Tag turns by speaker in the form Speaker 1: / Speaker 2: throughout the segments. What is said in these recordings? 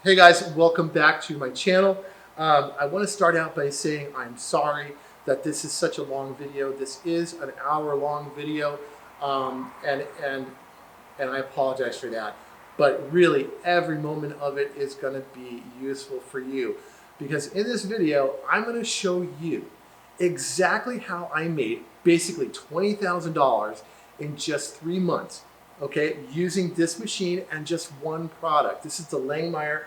Speaker 1: Hey guys, welcome back to my channel. I want to start out by saying I'm sorry that this is such a long video. This is an hour-long video, and I apologize for that. But really, every moment of it is going to be useful for you, because in this video, I'm going to show you exactly how I made basically $20,000 in just 3 months. Okay, using this machine and just one product. This is the Langmuir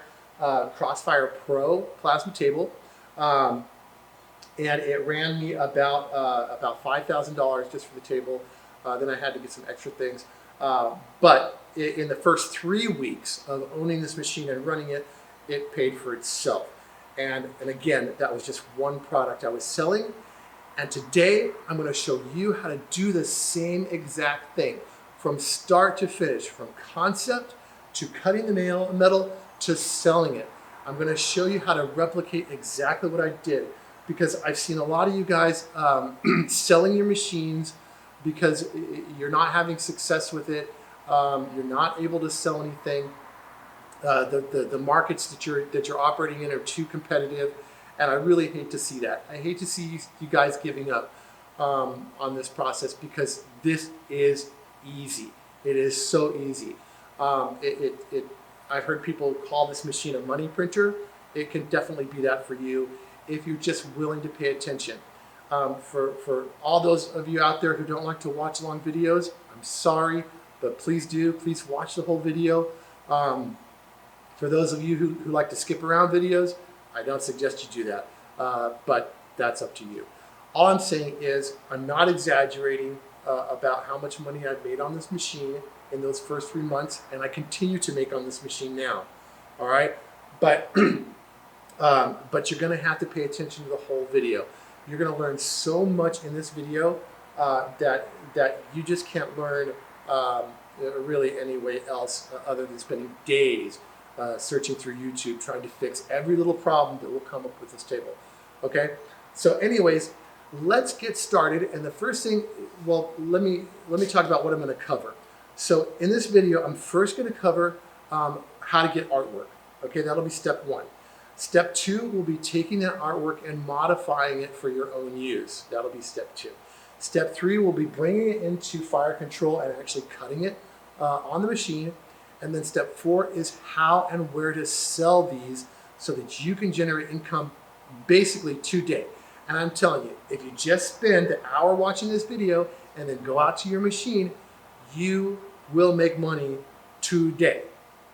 Speaker 1: Crossfire Pro plasma table, and it ran me about $5,000 just for the table. Then I had to get some extra things, but in the first 3 weeks of owning this machine and running it, it paid for itself. And again, that was just one product I was selling. And today I'm going to show you how to do the same exact thing from start to finish, from concept to cutting the metal to selling it. I'm going to show you how to replicate exactly what I did, because I've seen a lot of you guys selling your machines because you're not having success with it. You're not able to sell anything. The markets that you're operating in are too competitive, and I really hate to see that. I hate to see you guys giving up on this process, because this is easy. It is so easy. I've heard people call this machine a money printer. It can definitely be that for you if you're just willing to pay attention. For all those of you out there who don't like to watch long videos, I'm sorry, but please do. Please watch the whole video. For those of you who like to skip around videos, I don't suggest you do that, but that's up to you. All I'm saying is I'm not exaggerating about how much money I've made on this machine in those first 3 months, and I continue to make on this machine now. All right, but but you're going to have to pay attention to the whole video. You're going to learn so much in this video that you just can't learn really any way else other than spending days searching through YouTube trying to fix every little problem that will come up with this table. Okay, so anyways, let's get started. And the first thing, well, let me talk about what I'm going to cover. So in this video, I'm first going to cover how to get artwork. Okay, that'll be step 1. Step 2 will be taking that artwork and modifying it for your own use. That'll be step 2. Step 3 will be bringing it into fire control and actually cutting it on the machine. And then step 4 is how and where to sell these so that you can generate income basically today. And I'm telling you, if you just spend an hour watching this video and then go out to your machine, you will make money today.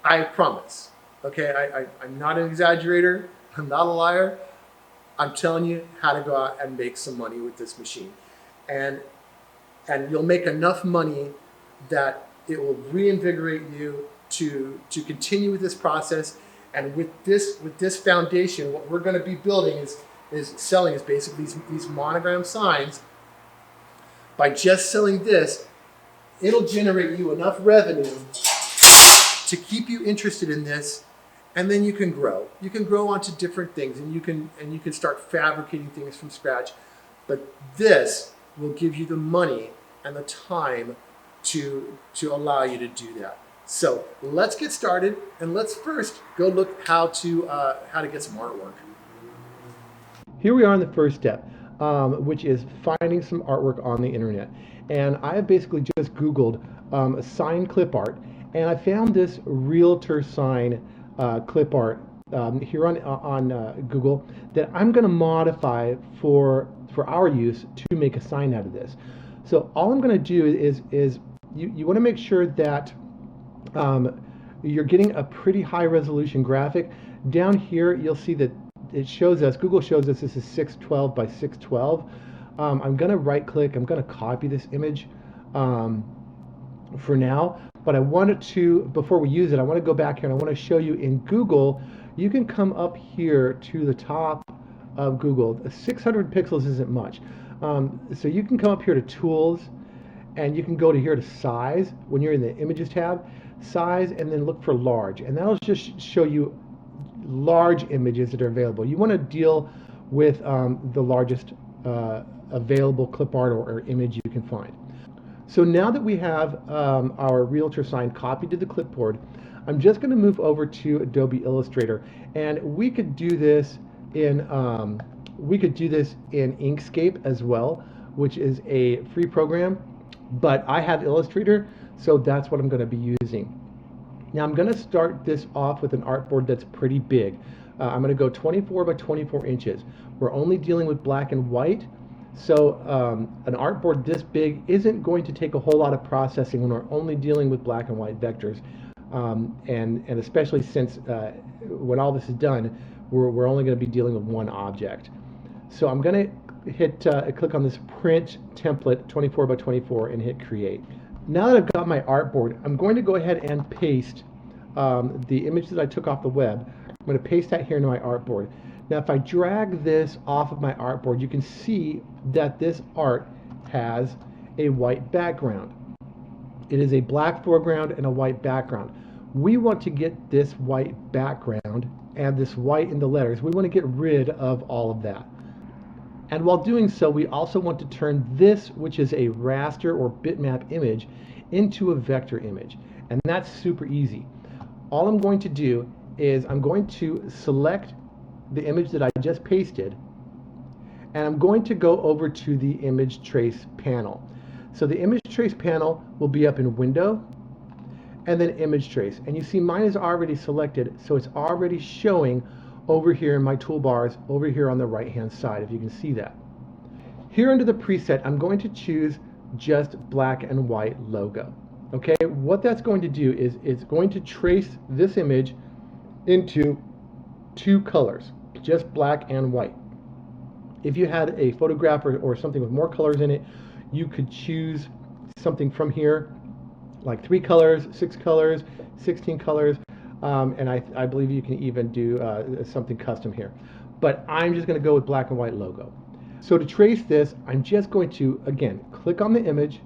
Speaker 1: I promise. Okay, I'm not an exaggerator. I'm not a liar. I'm telling you how to go out and make some money with this machine. And you'll make enough money that it will reinvigorate you to continue with this process. And with this foundation, what we're going to be building is selling is basically these monogram signs. By just selling this, it'll generate you enough revenue to keep you interested in this, and then you can grow. You can grow onto different things, and you can start fabricating things from scratch. But this will give you the money and the time to allow you to do that. So let's get started, and let's first go look how to get some artwork. Here we are in the first step, which is finding some artwork on the internet. And I have basically just Googled sign clip art, and I found this realtor sign clip art here on Google that I'm going to modify for our use to make a sign out of this. So all I'm going to do is you want to make sure that you're getting a pretty high resolution graphic. Down here you'll see that it shows us, Google shows us this is 612 by 612. I'm going to right click, I'm going to copy this image for now, but I wanted to, before we use it, I want to go back here and I want to show you in Google, you can come up here to the top of Google. 600 pixels isn't much. So you can come up here to tools, and you can go to here to size when you're in the images tab, size, and then look for large, and that'll just show you large images that are available. You want to deal with the largest available clip art or image you can find. So now that we have our realtor sign copied to the clipboard, I'm just going to move over to Adobe Illustrator, and we could do this in Inkscape as well, which is a free program, but I have Illustrator, so that's what I'm going to be using. Now I'm going to start this off with an artboard that's pretty big. I'm going to go 24 by 24 inches. We're only dealing with black and white, so an artboard this big isn't going to take a whole lot of processing when we're only dealing with black and white vectors. And especially since when all this is done, we're only going to be dealing with one object. So I'm going to hit click on this print template 24 by 24 and hit create. Now that I've got my artboard, I'm going to go ahead and paste the image that I took off the web. I'm going to paste that here into my artboard. Now if I drag this off of my artboard, you can see that this art has a white background. It is a black foreground and a white background. We want to get this white background and this white in the letters. We want to get rid of all of that. And while doing so, we also want to turn this, which is a raster or bitmap image, into a vector image. And that's super easy. All I'm going to do is I'm going to select the image that I just pasted, and I'm going to go over to the image trace panel. So the image trace panel will be up in Window and then Image Trace. And you see mine is already selected, so it's already showing over here in my toolbars over here on the right hand side, if you can see that. Here under the preset, I'm going to choose just black and white logo. Okay, what that's going to do is it's going to trace this image into two colors, just black and white. If you had a photograph or something with more colors in it, you could choose something from here, like 3 colors, 6 colors, 16 colors, and I believe you can even do something custom here. But I'm just going to go with black and white logo. So to trace this, I'm just going to, again, click on the image,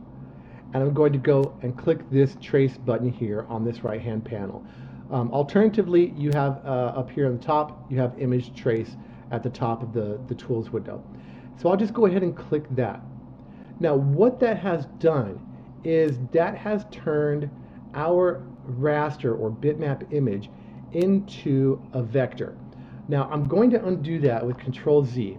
Speaker 1: and I'm going to go and click this trace button here on this right-hand panel. Alternatively, you have up here on the top, you have image trace at the top of the tools window. So I'll just go ahead and click that. Now what that has done is that has turned our raster or bitmap image into a vector. Now I'm going to undo that with Control Z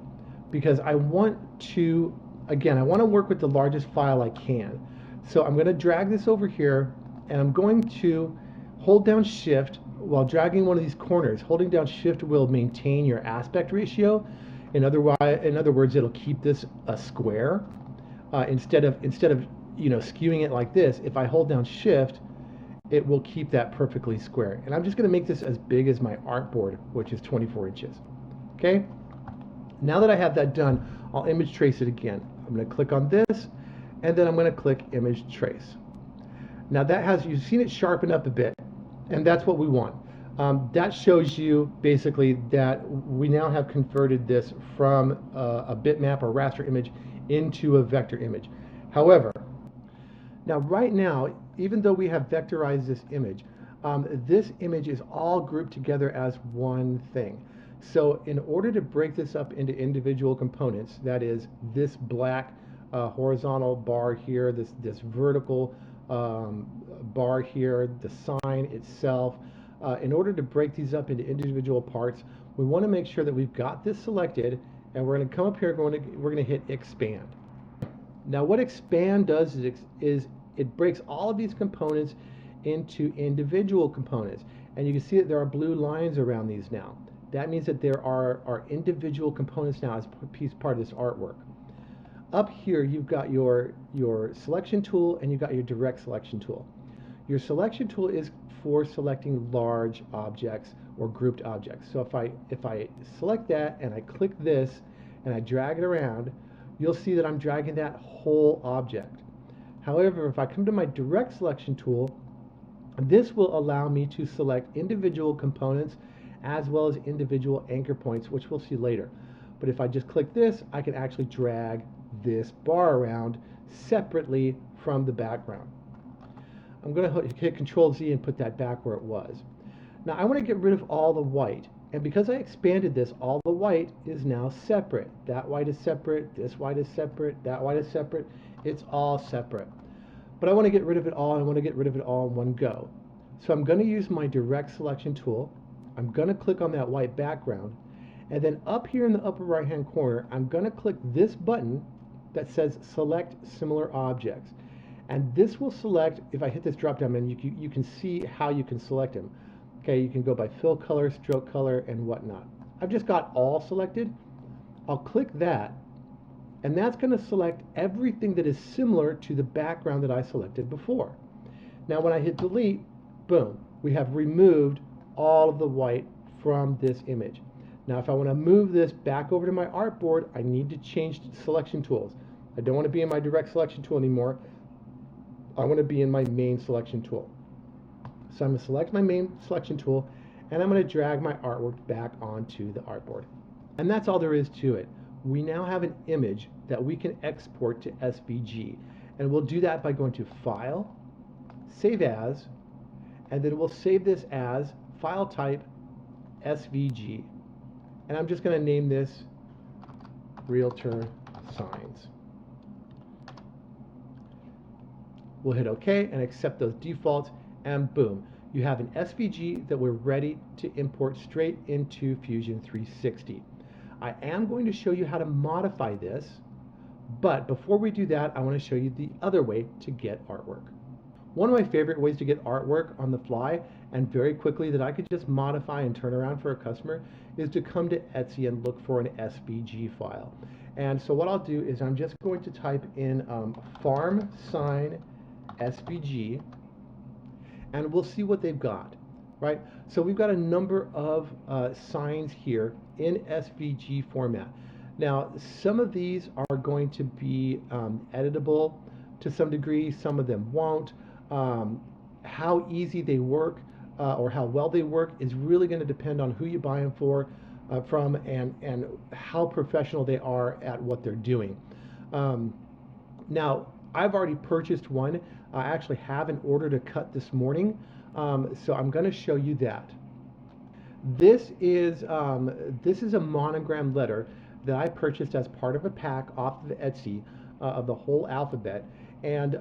Speaker 1: because I want to, again, I want to work with the largest file I can. So I'm going to drag this over here, and I'm going to hold down Shift while dragging one of these corners. Holding down Shift will maintain your aspect ratio. In other words, it'll keep this a square instead of skewing it like this. If I hold down Shift, it will keep that perfectly square. And I'm just going to make this as big as my artboard, which is 24 inches. Okay. Now that I have that done, I'll image trace it again. I'm going to click on this, and then I'm going to click image trace. Now that has, you've seen it sharpen up a bit, and that's what we want. That shows you basically that we now have converted this from a bitmap or raster image into a vector image. However, now right now, even though we have vectorized this image is all grouped together as one thing. So in order to break this up into individual components, that is this black horizontal bar here, this vertical bar here, the sign itself, in order to break these up into individual parts, we want to make sure that we've got this selected, and we're going to come up here, we're going to hit expand. Now what expand does is it breaks all of these components into individual components, and you can see that there are blue lines around these now. That means that there are individual components now as part of this artwork. Up here you've got your selection tool, and you've got your direct selection tool. Your selection tool is for selecting large objects or grouped objects. So if I select that and I click this and I drag it around, you'll see that I'm dragging that whole object. However, if I come to my direct selection tool, this will allow me to select individual components as well as individual anchor points, which we'll see later. But if I just click this, I can actually drag this bar around separately from the background. I'm going to hit Control Z and put that back where it was. Now I want to get rid of all the white, and because I expanded this, all the white is now separate. That white is separate, this white is separate, that white is separate. It's all separate. But I want to get rid of it all, and I want to get rid of it all in one go.
Speaker 2: So I'm going to use my direct selection tool. I'm going to click on that white background. And then up here in the upper right hand corner, I'm going to click this button that says select similar objects. And this will select, if I hit this drop down menu, you can see how you can select them. Okay, you can go by fill color, stroke color, and whatnot. I've just got all selected. I'll click that, and that's going to select everything that is similar to the background that I selected before. Now when I hit delete, boom, we have removed all of the white from this image. Now if I want to move this back over to my artboard, I need to change selection tools. I don't want to be in my direct selection tool anymore. I want to be in my main selection tool. So I'm going to select my main selection tool, and I'm going to drag my artwork back onto the artboard. And that's all there is to it. We now have an image that we can export to SVG. And we'll do that by going to File, Save As, and then we'll save this as File Type SVG. And I'm just going to name this Realtor Signs. We'll hit OK and accept those defaults, and boom, you have an SVG that we're ready to import straight into Fusion 360. I am going to show you how to modify this, but before we do that, I want to show you the other way to get artwork. One of my favorite ways to get artwork on the fly and very quickly that I could just modify and turn around for a customer is to come to Etsy and look for an SVG file. And so what I'll do is I'm just going to type in farm sign SVG, and we'll see what they've got, right? So we've got a number of signs here in SVG format. Now, some of these are going to be editable to some degree, some of them won't. How easy they work or how well they work is really going to depend on who you buy them from and how professional they are at what they're doing. Now, I've already purchased one. I actually have an order to cut this morning, so I'm going to show you that. This is a monogram letter that I purchased as part of a pack off of Etsy of the whole alphabet, and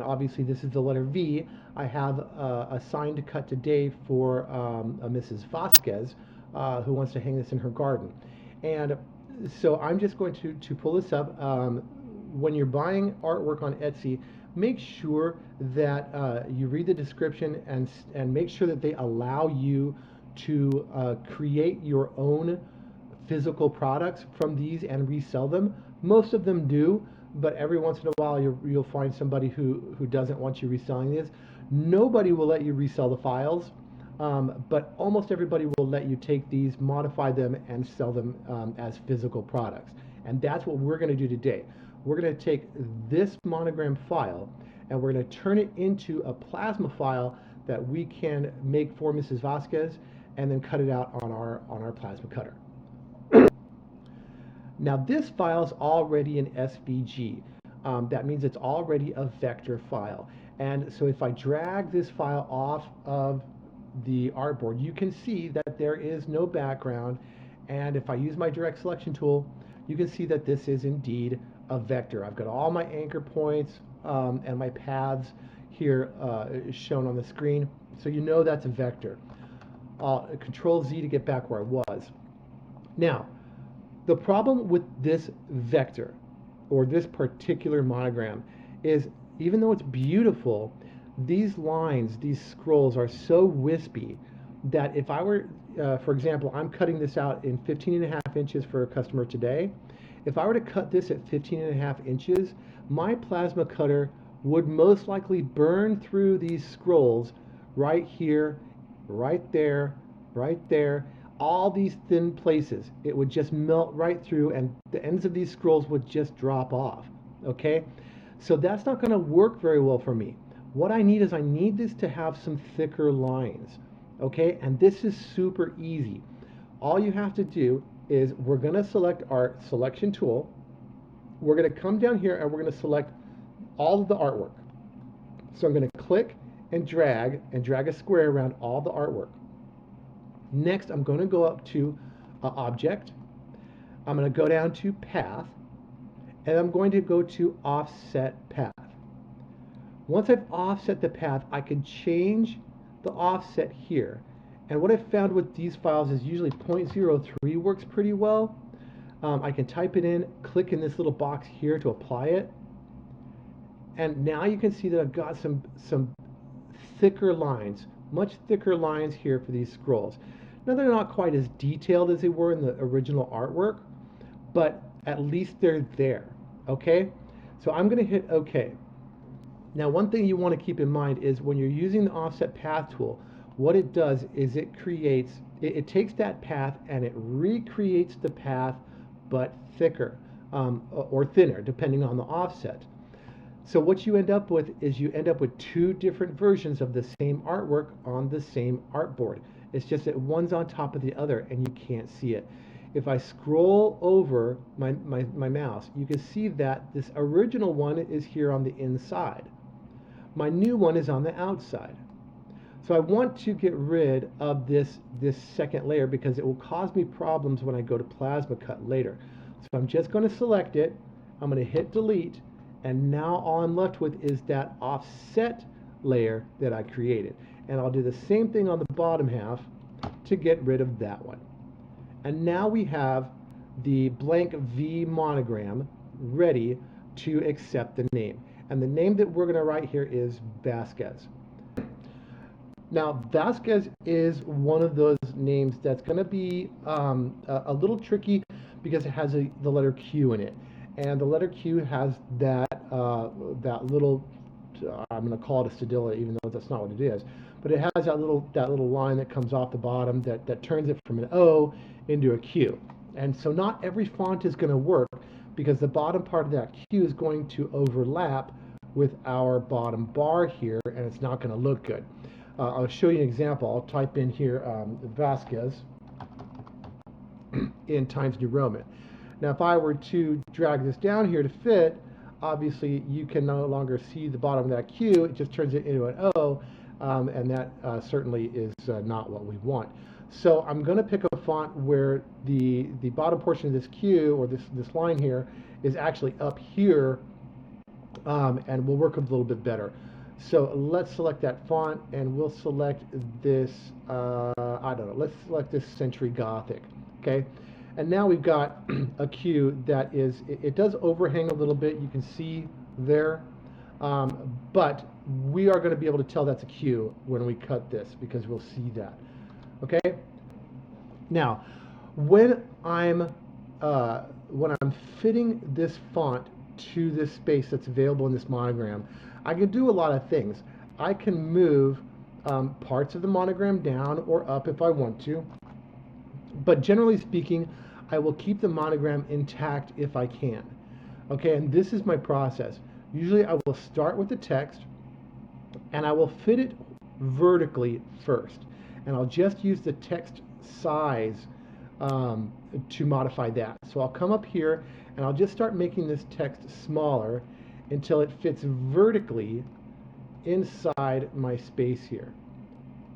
Speaker 2: obviously this is the letter V. I have a sign to cut today for a Mrs. Vasquez who wants to hang this in her garden, and so I'm just going to pull this up. When you're buying artwork on Etsy, make sure that you read the description and make sure that they allow you to create your own physical products from these and resell them. Most of them do, but every once in a while you'll find somebody who doesn't want you reselling these. Nobody will let you resell the files, but almost everybody will let you take these, modify them, and sell them as physical products. And that's what we're going to do today. We're going to take this monogram file and we're going to turn it into a plasma file that we can make for Mrs. Vasquez and then cut it out on our plasma cutter. Now this file is already an SVG. That means it's already a vector file. And so if I drag this file off of the artboard, you can see that there is no background. And if I use my direct selection tool, you can see that this is indeed a vector. I've got all my anchor points and my paths here shown on the screen, so you know that's a vector. Control Z to get back where I was. Now, the problem with this vector or this particular monogram is, even though it's beautiful, these lines, these scrolls are so wispy that if I were, for example, I'm cutting this out in 15.5 inches for a customer today. If I were to cut this at 15.5 inches, my plasma cutter would most likely burn through these scrolls right here, right there, all these thin places. It would just melt right through and the ends of these scrolls would just drop off, okay? So that's not gonna work very well for me. What I need is I need this to have some thicker lines, okay? And this is super easy. All you have to do is we're going to select our selection tool. We're going to come down here and we're going to select all of the artwork. So I'm going to click and drag a square around all the artwork. Next, I'm going to go up to Object. I'm going to go down to Path, and I'm going to go to Offset Path. Once I've offset the path, I can change the offset here. And what I've found with these files is usually 0.03 works pretty well. I can type it in, click in this little box here to apply it. And now you can see that I've got some thicker lines, much thicker lines here for these scrolls. Now they're not quite as detailed as they were in the original artwork, but at least they're there, okay? So I'm gonna hit OK. Now one thing you wanna keep in mind is when you're using the offset path tool, what it does is it takes that path and it recreates the path, but thicker, or thinner, depending on the offset. So what you end up with is you end up with two different versions of the same artwork on the same artboard. It's just that one's on top of the other and you can't see it. If I scroll over my mouse, you can see that this original one is here on the inside. My new one is on the outside. So I want to get rid of this second layer because it will cause me problems when I go to plasma cut later. So I'm just going to select it, I'm going to hit delete, and now all I'm left with is that offset layer that I created. And I'll do the same thing on the bottom half to get rid of that one. And now we have the blank V monogram ready to accept the name. And the name that we're going to write here is Vasquez. Now, Vasquez is one of those names that's going to be a little tricky because it has the letter Q in it. And the letter Q has that little, I'm going to call it a cedilla, even though that's not what it is. But it has that little line that comes off the bottom that turns it from an O into a Q. And so not every font is going to work because the bottom part of that Q is going to overlap with our bottom bar here, and it's not going to look good. I'll show you an example. I'll type in here Vasquez in Times New Roman. Now if I were to drag this down here to fit, obviously you can no longer see the bottom of that Q, it just turns it into an O, and that certainly is not what we want. So I'm going to pick a font where the bottom portion of this Q, or this line here, is actually up here, and will work a little bit better. So let's select that font, and we'll select this, I don't know, let's select this Century Gothic, okay? And now we've got a Q that is, it does overhang a little bit, you can see there, but we are going to be able to tell that's a Q when we cut this, because we'll see that, okay? Now, when I'm fitting this font to this space that's available in this monogram, I can do a lot of things. I can move parts of the monogram down or up if I want to, but generally speaking, I will keep the monogram intact if I can. Okay, and this is my process. Usually I will start with the text and I will fit it vertically first, and I'll just use the text size to modify that. So I'll come up here and I'll just start making this text smaller until it fits vertically inside my space here.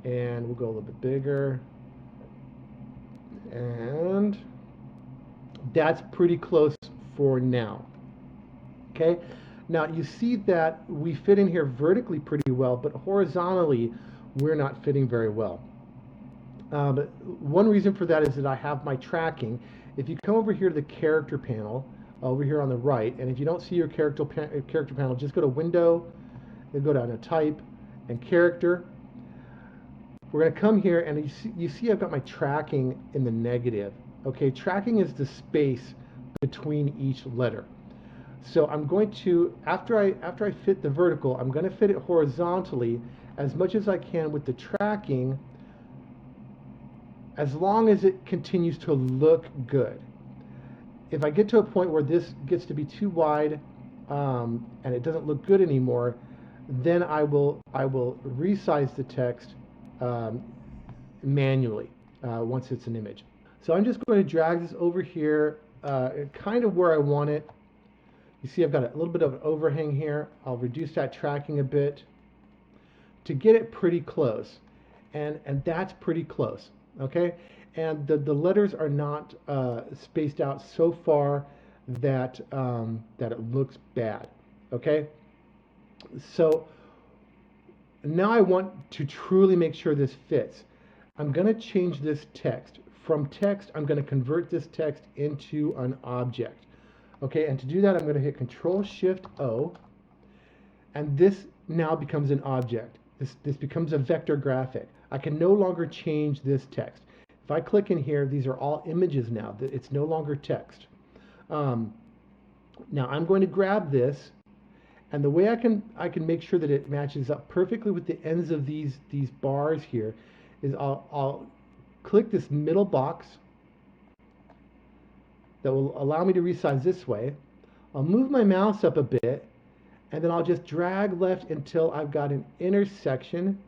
Speaker 2: And we'll go a little bit bigger. And that's pretty close for now. Okay, now you see that we fit in here vertically pretty well, but horizontally we're not fitting very well. One reason for that is that I have my tracking. If you come over here to the character panel, over here on the right, and if you don't see your character panel, just go to Window, then go down to Type and Character. We're going to come here, and you see I've got my tracking in the negative. Okay, tracking is the space between each letter. So I'm going to, after I fit the vertical, I'm going to fit it horizontally as much as I can with the tracking, as long as it continues to look good. If I get to a point where this gets to be too wide and it doesn't look good anymore, then I will resize the text manually once it's an image. So I'm just going to drag this over here, kind of where I want it. You see I've got a little bit of an overhang here. I'll reduce that tracking a bit to get it pretty close, and that's pretty close, okay? And the letters are not spaced out so far that that it looks bad, okay? So now I want to truly make sure this fits. I'm going to change this text. From text, I'm going to convert this text into an object. Okay, and to do that, I'm going to hit Control-Shift-O, and this now becomes an object. This becomes a vector graphic. I can no longer change this text. If I click in here, these are all images now. It's no longer text. Now I'm going to grab this, and the way I can make sure that it matches up perfectly with the ends of these bars here is I'll click this middle box that will allow me to resize this way. I'll move my mouse up a bit, and then I'll just drag left until I've got an intersection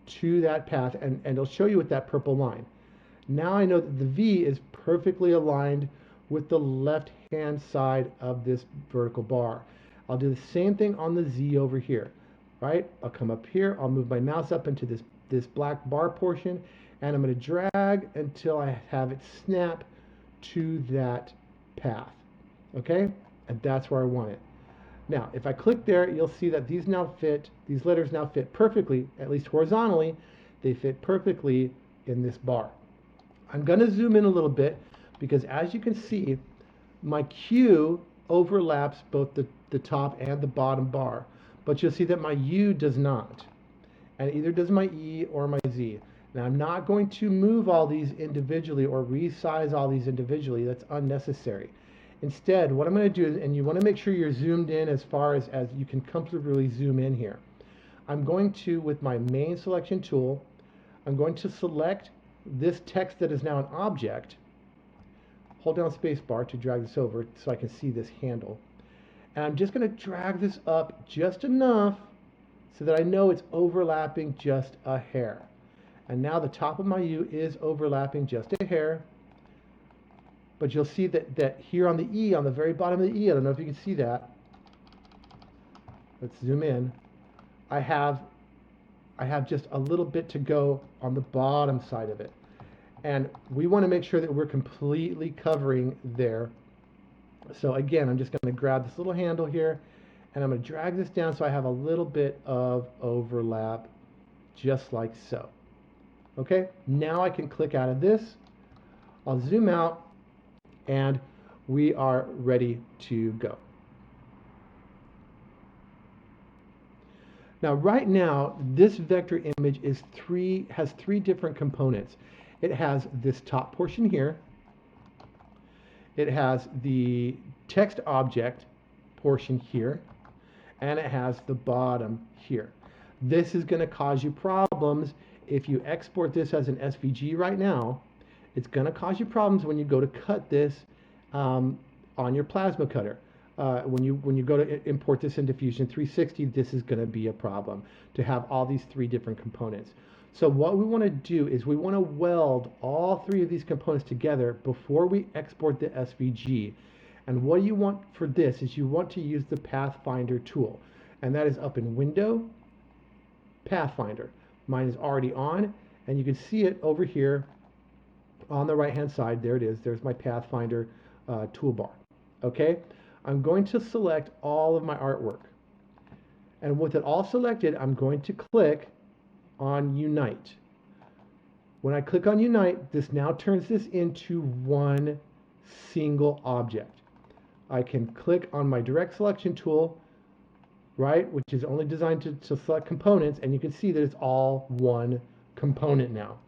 Speaker 2: to that path, and it'll show you with that purple line. Now I know that the V is perfectly aligned with the left hand side of this vertical bar. I'll do the same thing on the Z over here, right? I'll come up here, I'll move my mouse up into this black bar portion, and I'm going to drag until I have it snap to that path, okay? And that's where I want it. Now, if I click there, you'll see that these letters now fit perfectly, at least horizontally, they fit perfectly in this bar. I'm going to zoom in a little bit because as you can see, my Q overlaps both the top and the bottom bar, but you'll see that my U does not, and either does my E or my Z. Now I'm not going to move all these individually or resize all these individually. That's unnecessary. Instead, what I'm going to do, and you want to make sure you're zoomed in as far as you can comfortably zoom in here. I'm going to, with my main selection tool, I'm going to select this text that is now an object. Hold down spacebar to drag this over so I can see this handle. And I'm just going to drag this up just enough so that I know it's overlapping just a hair. And now the top of my U is overlapping just a hair. But you'll see that here on the E, on the very bottom of the E, I don't know if you can see that. Let's zoom in. I have just a little bit to go on the bottom side of it. And we want to make sure that we're completely covering there. So again, I'm just going to grab this little handle here, and I'm going to drag this down so I have a little bit of overlap, just like so. Okay, now I can click out of this. I'll zoom out, and we are ready to go. Now, right now, this vector image has three different components. It has this top portion here. It has the text object portion here, and it has the bottom here. This is going to cause you problems if you export this as an SVG right now. It's going to cause you problems when you go to cut this on your plasma cutter. When you go to import this into Fusion 360, this is going to be a problem to have all these three different components. So what we want to do is we want to weld all three of these components together before we export the SVG. And what you want for this is you want to use the Pathfinder tool. And that is up in Window, Pathfinder. Mine is already on, and you can see it over here on the right hand side. There it is. There's my Pathfinder toolbar. Okay, I'm going to select all of my artwork, and with it all selected, I'm going to click on Unite. When I click on Unite, this now turns this into one single object. I can click on my direct selection tool, right, which is only designed to select components, and you can see that it's all one component now.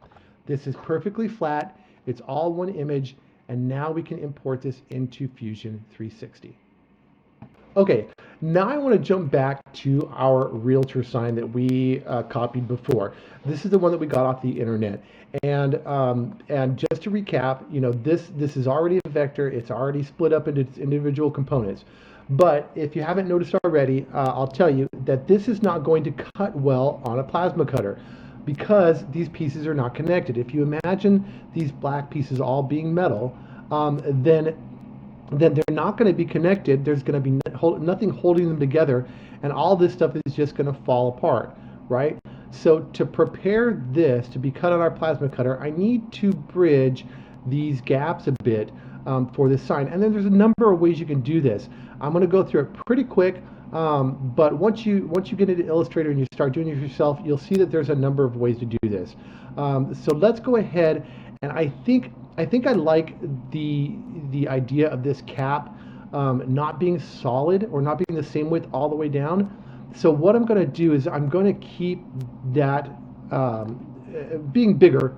Speaker 2: This is perfectly flat, it's all one image, and now we can import this into Fusion 360. Okay, now I want to jump back to our realtor sign that we copied before. This is the one that we got off the internet. And just to recap, you know, this is already a vector. It's already split up into its individual components. But if you haven't noticed already, I'll tell you that this is not going to cut well on a plasma cutter because these pieces are not connected. If you imagine these black pieces all being metal, then they're not going to be connected. There's going to be nothing holding them together, and all this stuff is just going to fall apart, right? So to prepare this to be cut on our plasma cutter, I need to bridge these gaps a bit for this sign. And then there's a number of ways you can do this. I'm going to go through it pretty quick, But once you get into Illustrator and you start doing it yourself, you'll see that there's a number of ways to do this. So let's go ahead, and I think I like the idea of this cap not being solid or not being the same width all the way down. So what I'm going to do is I'm going to keep that being bigger.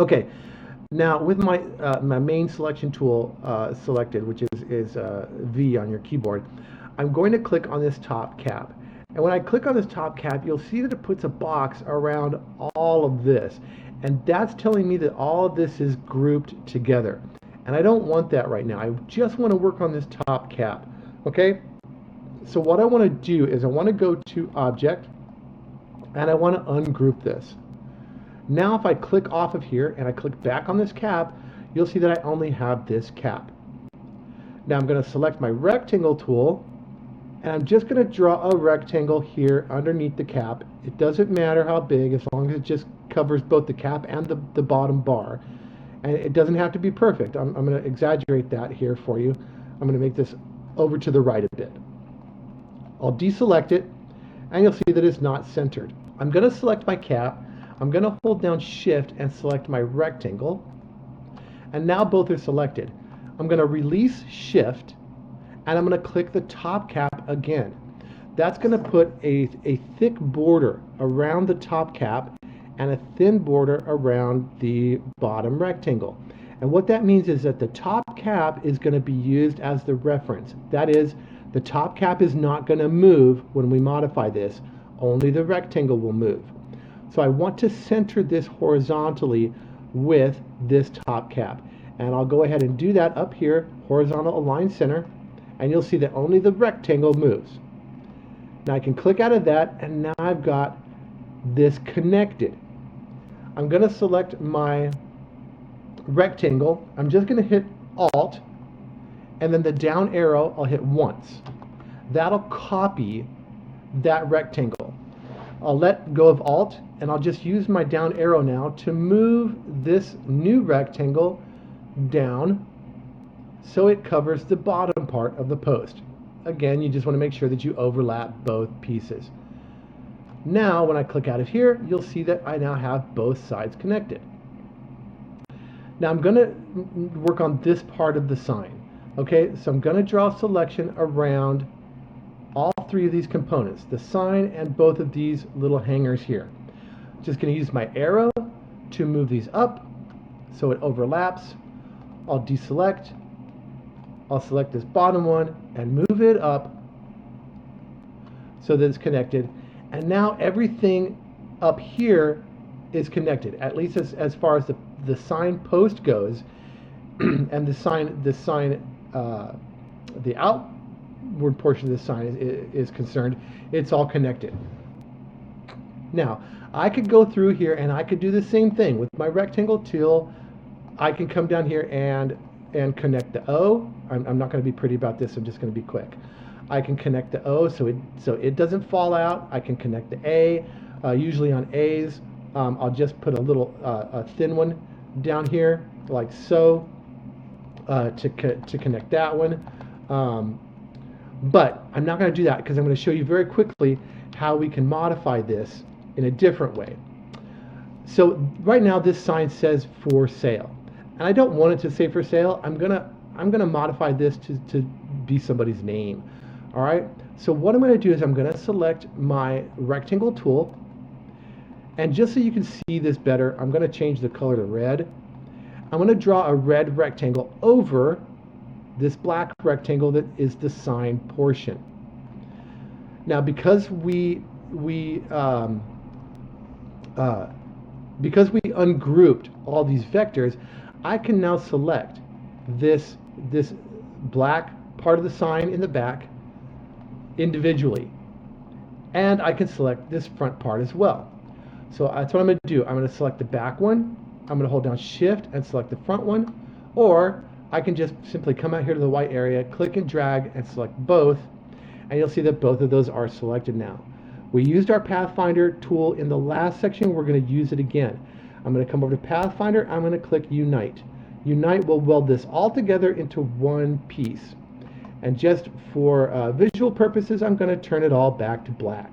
Speaker 2: Okay, now with my main selection tool selected, which is V on your keyboard, I'm going to click on this top cap. And when I click on this top cap, you'll see that it puts a box around all of this. And that's telling me that all of this is grouped together. And I don't want that right now. I just want to work on this top cap. Okay? So what I want to do is I want to go to Object, and I want to ungroup this. Now if I click off of here and I click back on this cap, you'll see that I only have this cap. Now I'm going to select my rectangle tool, and I'm just going to draw a rectangle here underneath the cap. It doesn't matter how big, as long as it just covers both the cap and the bottom bar. And it doesn't have to be perfect. I'm going to exaggerate that here for you. I'm going to make this over to the right a bit. I'll deselect it, and you'll see that it's not centered. I'm going to select my cap. I'm going to hold down Shift and select my rectangle. And now both are selected. I'm going to release Shift, and I'm going to click the top cap again. That's going to put a thick border around the top cap and a thin border around the bottom rectangle. And what that means is that the top cap is going to be used as the reference. That is, the top cap is not going to move when we modify this. Only the rectangle will move. So I want to center this horizontally with this top cap. And I'll go ahead and do that up here, horizontal align center, and you'll see that only the rectangle moves. Now I can click out of that, and now I've got this connected. I'm going to select my rectangle. I'm just going to hit Alt, and then the down arrow I'll hit once. That'll copy that rectangle. I'll let go of Alt, and I'll just use my down arrow now to move this new rectangle down so it covers the bottom part of the post. Again, you just want to make sure that you overlap both pieces. Now, when I click out of here, you'll see that I now have both sides connected. Now I'm going to work on this part of the sign. Okay, so I'm going to draw a selection around all three of these components, the sign and both of these little hangers here. Just going to use my arrow to move these up so it overlaps. I'll deselect. I'll select this bottom one and move it up so that it's connected. And now everything up here is connected, at least as far as the sign post goes, and the outward portion of the sign is concerned. It's all connected. Now I could go through here and I could do the same thing with my rectangle tool. I can come down here and connect the O. I'm not going to be pretty about this. I'm just going to be quick. I can connect the O so it doesn't fall out. I can connect the A. Usually on A's, I'll just put a little a thin one down here like so to connect that one. But I'm not going to do that because I'm going to show you very quickly how we can modify this in a different way. So right now this sign says for sale, and I don't want it to say for sale. I'm gonna modify this to be somebody's name. All right. So what I'm going to do is I'm going to select my rectangle tool, and just so you can see this better, I'm going to change the color to red. I'm going to draw a red rectangle over this black rectangle that is the sign portion. Now, because we ungrouped all these vectors, I can now select this black part of the sign in the back individually, and I can select this front part as well. So that's what I'm going to do. I'm going to select the back one. I'm going to hold down Shift and select the front one, or I can just simply come out here to the white area, click and drag, and select both, and you'll see that both of those are selected now. We used our Pathfinder tool in the last section. We're going to use it again. I'm going to come over to Pathfinder. I'm going to click Unite. Unite will weld this all together into one piece. And just for visual purposes, I'm going to turn it all back to black.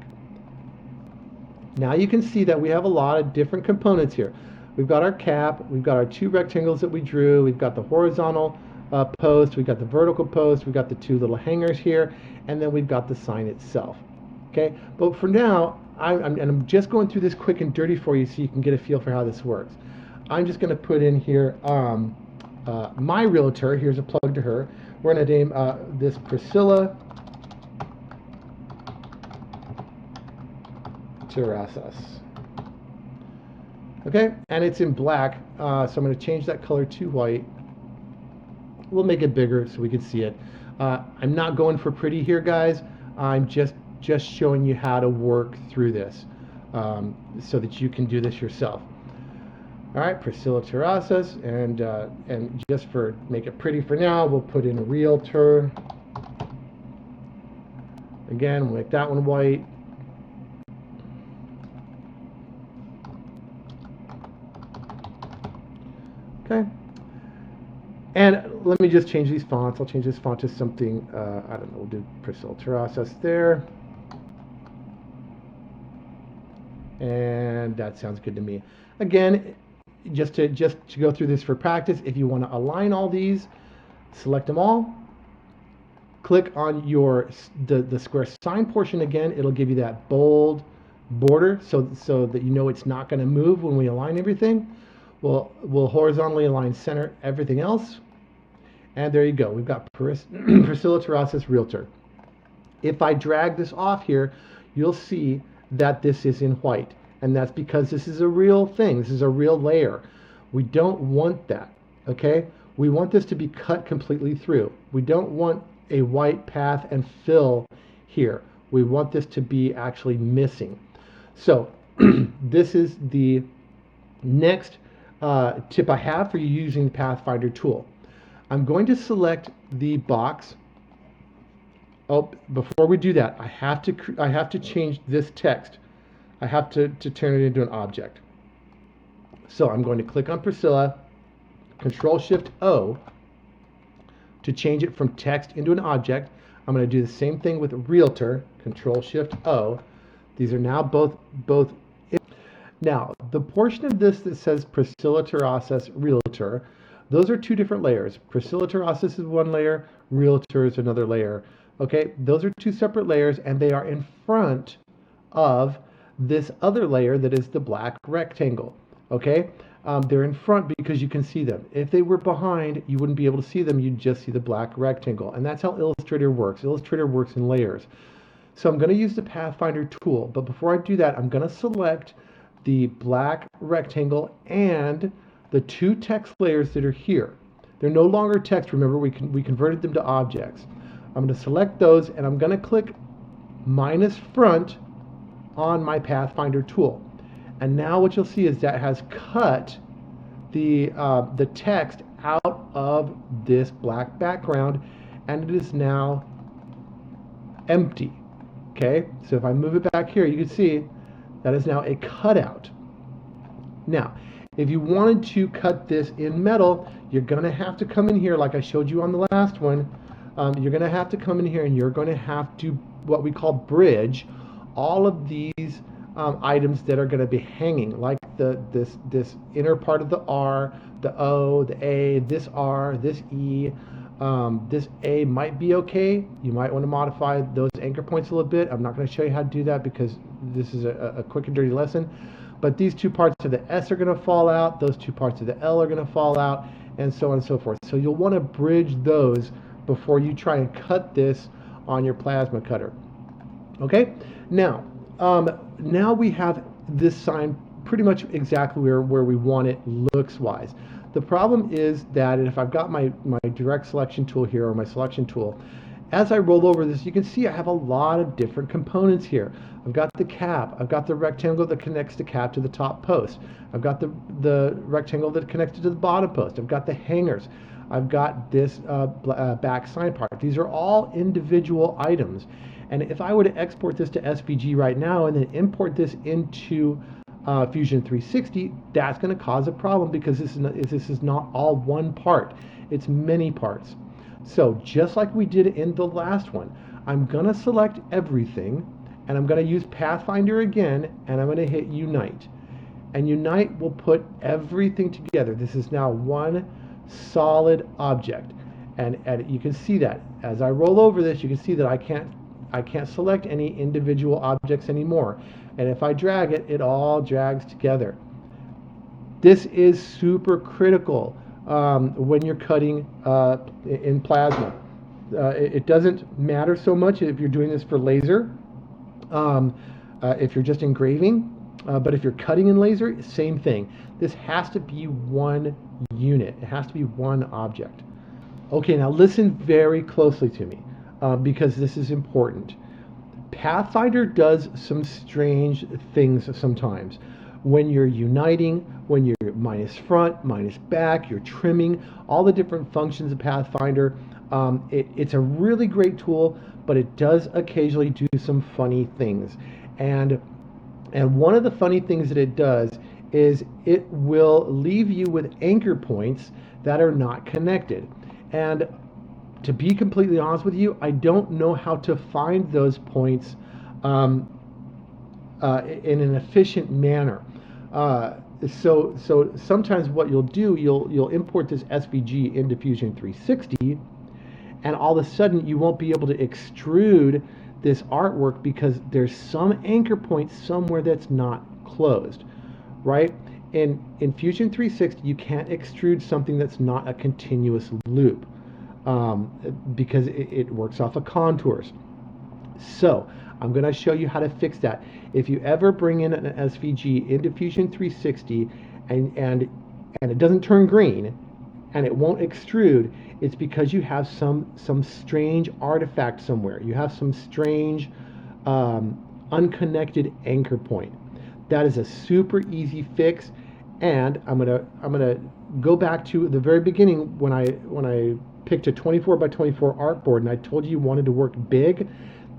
Speaker 2: Now you can see that we have a lot of different components here. We've got our cap, we've got our two rectangles that we drew, we've got the horizontal post, we've got the vertical post, we've got the two little hangers here, and then we've got the sign itself. Okay, but for now, I'm just going through this quick and dirty for you so you can get a feel for how this works. I'm just going to put in here my realtor. Here's a plug to her. We're going to name this Priscilla Terrazas. Okay, and it's in black, so I'm going to change that color to white. We'll make it bigger so we can see it. I'm not going for pretty here, guys. I'm just showing you how to work through this so that you can do this yourself. All right, Priscilla Terrazas, and just for make it pretty for now, we'll put in a realtor. Again, we'll make that one white. Okay. And let me just change these fonts. I'll change this font to something, I don't know, we'll do Priscilla Terrazas there. And that sounds good to me. Again, just to go through this for practice, if you want to align all these, select them all. Click on the square sign portion again. It'll give you that bold border so that you know it's not going to move when we align everything. We'll horizontally align center everything else. And there you go. We've got Priscilla Terrazas Realtor. If I drag this off here, you'll see that this is in white. And that's because this is a real thing. This is a real layer. We don't want that, okay? We want this to be cut completely through. We don't want a white path and fill here. We want this to be actually missing. So this is the next tip I have for you using the Pathfinder tool. I'm going to select the box. Oh, before we do that, I have to change this text. I have to turn it into an object. So I'm going to click on Priscilla, Control-Shift-O to change it from text into an object. I'm going to do the same thing with Realtor, Control-Shift-O. These are now both. Now, the portion of this that says Priscilla Terrazas Realtor, those are two different layers. Priscilla Terrazas is one layer, Realtor is another layer. Okay, those are two separate layers, and they are in front of this other layer that is the black rectangle. Okay, they're in front because you can see them. If they were behind, you wouldn't be able to see them. You'd just see the black rectangle, and that's how Illustrator works. Illustrator works in layers. So I'm going to use the Pathfinder tool, but before I do that, I'm going to select the black rectangle and the two text layers that are here. They're no longer text. Remember, we converted them to objects. I'm going to select those, and I'm going to click minus front on my Pathfinder tool. And now what you'll see is that has cut the text out of this black background, and it is now empty. Okay, so if I move it back here, you can see that is now a cutout. Now, if you wanted to cut this in metal, you're going to have to come in here like I showed you on the last one. You're going to have to come in here and you're going to have to what we call bridge all of these items that are going to be hanging, like this inner part of the R, the O, the A, this R, this E. This A might be okay. You might want to modify those anchor points a little bit. I'm not going to show you how to do that because this is a quick and dirty lesson. But these two parts of the S are going to fall out. Those two parts of the L are going to fall out, and so on and so forth. So you'll want to bridge those before you try and cut this on your plasma cutter. Okay? Now we have this sign pretty much exactly where we want it looks-wise. The problem is that if I've got my direct selection tool here, or my selection tool, as I roll over this, you can see I have a lot of different components here. I've got the cap, I've got the rectangle that connects the cap to the top post, I've got the rectangle that connects it to the bottom post, I've got the hangers, I've got this back sign part. These are all individual items. And if I were to export this to SVG right now and then import this into Fusion 360, that's going to cause a problem because this is not all one part. It's many parts. So just like we did in the last one, I'm going to select everything, and I'm going to use Pathfinder again, and I'm going to hit Unite. And Unite will put everything together. This is now one solid object. And you can see that as I roll over this, you can see that I can't select any individual objects anymore. And if I drag it, it all drags together. This is super critical when you're cutting in plasma. It doesn't matter so much if you're doing this for laser, if you're just engraving, but if you're cutting in laser, same thing. This has to be one unit. It has to be one object. Okay, now listen very closely to me because this is important. Pathfinder does some strange things sometimes. When you're uniting, when you're minus front, minus back, you're trimming, all the different functions of Pathfinder. It's a really great tool, but it does occasionally do some funny things. And one of the funny things that it does is it will leave you with anchor points that are not connected. And to be completely honest with you, I don't know how to find those points in an efficient manner. So sometimes what you'll do, you'll import this SVG into Fusion 360, and all of a sudden you won't be able to extrude this artwork because there's some anchor point somewhere that's not closed, right? In Fusion 360, you can't extrude something that's not a continuous loop because it works off of contours. So I'm going to show you how to fix that. If you ever bring in an SVG into Fusion 360 and it doesn't turn green and it won't extrude, it's because you have some strange artifact somewhere. You have some strange unconnected anchor point. That is a super easy fix, and I'm gonna go back to the very beginning when I picked a 24 by 24 artboard and I told you wanted to work big.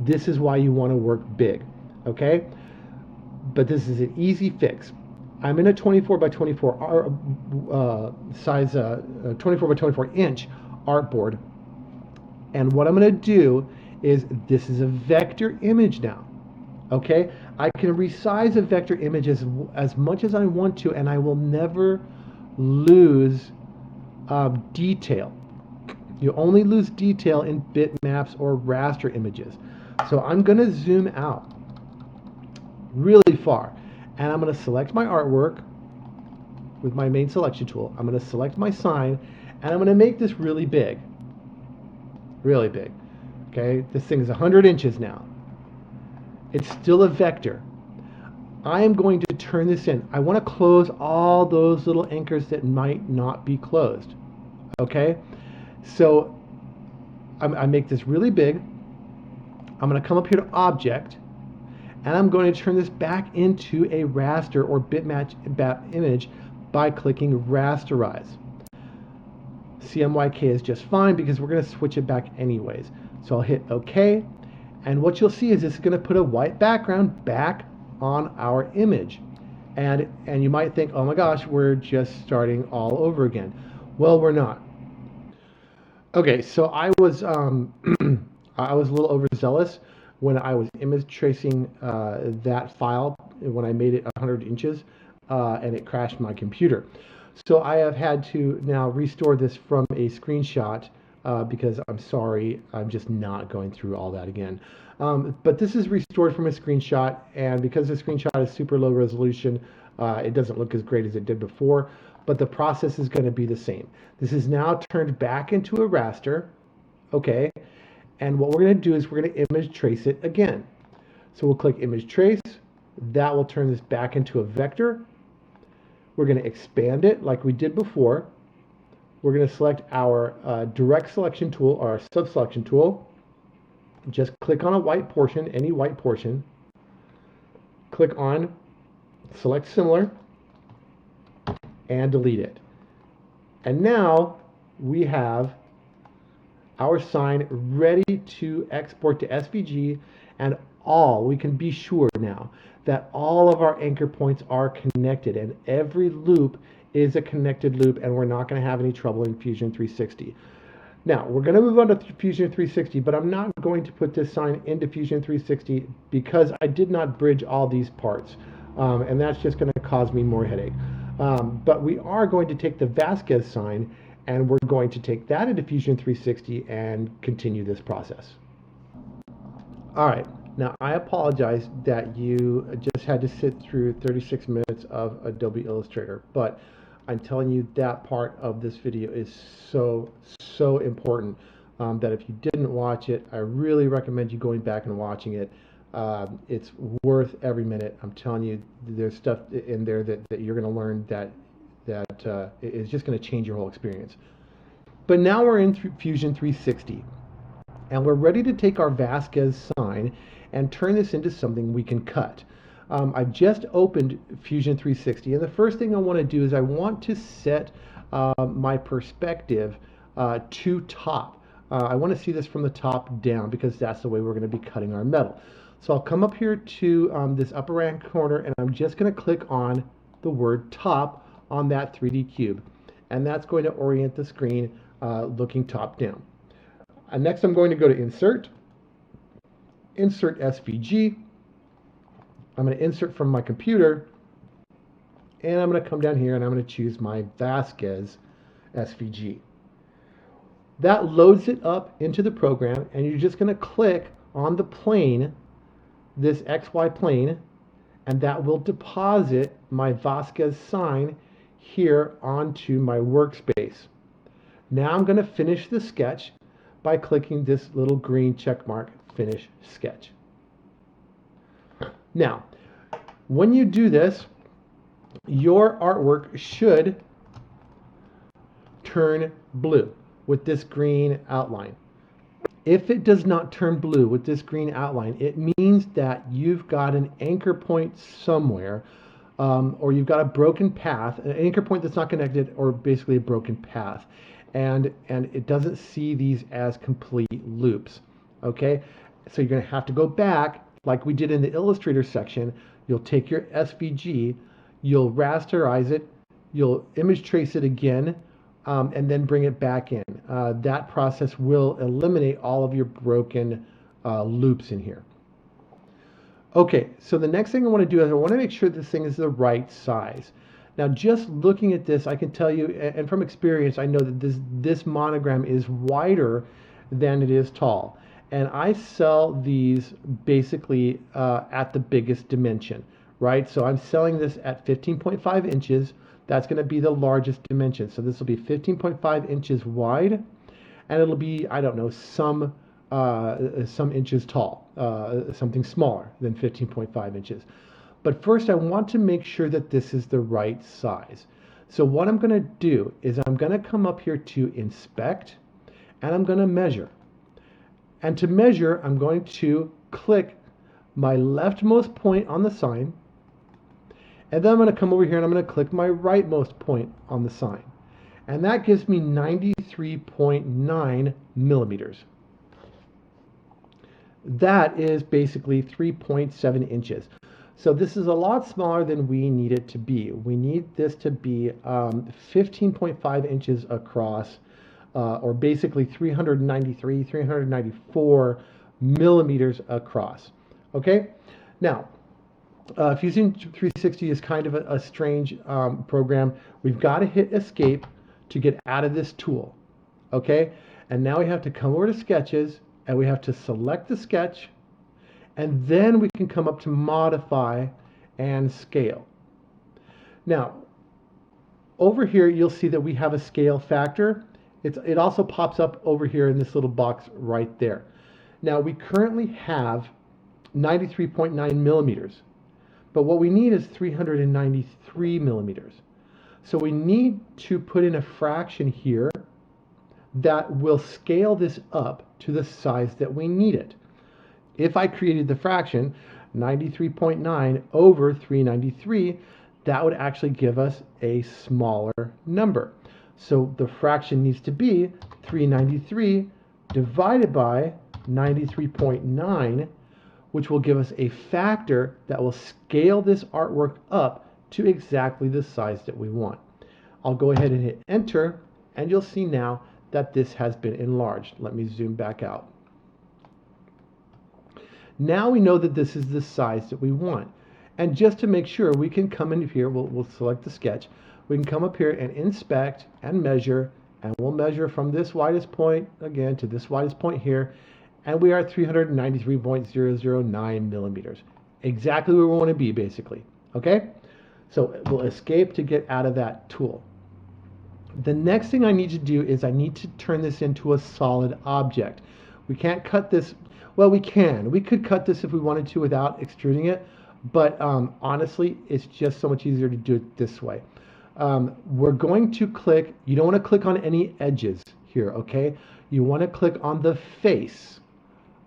Speaker 2: This is why you want to work big, okay? But this is an easy fix. I'm in a 24 by 24 size 24 by 24 inch artboard, and what I'm going to do is this is a vector image now. Okay, I can resize a vector image as much as I want to, and I will never lose detail. You only lose detail in bitmaps or raster images. So I'm going to zoom out really far, and I'm going to select my artwork with my main selection tool. I'm going to select my sign, and I'm going to make this really big. Really big. Okay, this thing is 100 inches now. It's still a vector. I am going to turn this in. I want to close all those little anchors that might not be closed. Okay, so I make this really big. I'm going to come up here to Object, and I'm going to turn this back into a raster or bitmap image by clicking Rasterize. CMYK is just fine because we're going to switch it back anyways. So I'll hit OK, and what you'll see is this is going to put a white background back on our image. And you might think, oh my gosh, we're just starting all over again. Well, we're not. Okay, so I was I was a little overzealous when I was image tracing that file when I made it 100 inches and it crashed my computer. So I have had to now restore this from a screenshot because I'm sorry, I'm just not going through all that again. But this is restored from a screenshot, and because the screenshot is super low resolution, it doesn't look as great as it did before, but the process is going to be the same. This is now turned back into a raster, okay? And what we're going to do is we're going to image trace it again. So we'll click image trace. That will turn this back into a vector. We're going to expand it like we did before. We're going to select our direct selection tool or our subselection tool. Just click on a white portion, any white portion. Click on select similar and delete it. And now we have our sign ready to export to SVG, and we can be sure now that all of our anchor points are connected and every loop is a connected loop, and we're not going to have any trouble in Fusion 360. Now, we're going to move on to Fusion 360, but I'm not going to put this sign into Fusion 360 because I did not bridge all these parts, and that's just going to cause me more headache. But we are going to take the Vasquez sign, and we're going to take that into Fusion 360 and continue this process. All right, now I apologize that you just had to sit through 36 minutes of Adobe Illustrator, but I'm telling you that part of this video is so important that if you didn't watch it, I really recommend you going back and watching it. It's worth every minute. I'm telling you, there's stuff in there that you're going to learn that is just going to change your whole experience. But now we're in Fusion 360. And we're ready to take our Vasquez sign and turn this into something we can cut. I've just opened Fusion 360, and the first thing I want to do is I want to set my perspective to top. I want to see this from the top down because that's the way we're going to be cutting our metal. So I'll come up here to this upper right corner, and I'm just going to click on the word top on that 3D cube. And that's going to orient the screen looking top down. Next, I'm going to go to Insert, Insert SVG. I'm going to insert from my computer, and I'm going to come down here and I'm going to choose my Vasquez SVG. That loads it up into the program, and you're just going to click on the plane, this XY plane, and that will deposit my Vasquez sign here onto my workspace. Now I'm going to finish the sketch by clicking this little green check mark, Finish Sketch. Now, when you do this, your artwork should turn blue with this green outline. If it does not turn blue with this green outline, it means that you've got an anchor point somewhere, or you've got a broken path, an anchor point that's not connected, or basically a broken path. And it doesn't see these as complete loops, okay? So you're gonna have to go back, like we did in the Illustrator section. You'll take your SVG, you'll rasterize it, you'll image trace it again, and then bring it back in. That process will eliminate all of your broken loops in here. Okay, so the next thing I wanna do is I wanna make sure this thing is the right size. Now, just looking at this, I can tell you, and from experience, I know that this monogram is wider than it is tall. And I sell these basically at the biggest dimension, right? So I'm selling this at 15.5 inches. That's going to be the largest dimension. So this will be 15.5 inches wide, and it'll be, I don't know, some inches tall, something smaller than 15.5 inches. But first, I want to make sure that this is the right size. So what I'm going to do is I'm going to come up here to Inspect, and I'm going to measure. And to measure, I'm going to click my leftmost point on the sign, and then I'm going to come over here and I'm going to click my rightmost point on the sign. And that gives me 93.9 millimeters. That is basically 3.7 inches. So this is a lot smaller than we need it to be. We need this to be 15.5 inches across, or basically 394 millimeters across. Okay? Now, Fusion 360 is kind of a strange program. We've got to hit Escape to get out of this tool. Okay? And now we have to come over to Sketches, and we have to select the sketch, and then we can come up to Modify and Scale. Now, over here you'll see that we have a scale factor. It also pops up over here in this little box right there. Now, we currently have 93.9 millimeters, but what we need is 393 millimeters. So we need to put in a fraction here that will scale this up to the size that we need it. If I created the fraction 93.9 over 393, that would actually give us a smaller number. So the fraction needs to be 393 divided by 93.9, which will give us a factor that will scale this artwork up to exactly the size that we want. I'll go ahead and hit Enter, and you'll see now that this has been enlarged. Let me zoom back out. Now we know that this is the size that we want. And just to make sure, we can come in here, we'll select the sketch. We can come up here and inspect and measure, and we'll measure from this widest point, again, to this widest point here, and we are 393.009 millimeters. Exactly where we want to be, basically. Okay? So we'll escape to get out of that tool. The next thing I need to do is I need to turn this into a solid object. We can't cut this, well, we can. We could cut this if we wanted to without extruding it, but honestly, it's just so much easier to do it this way. We're going to click, you don't want to click on any edges here, okay? You want to click on the face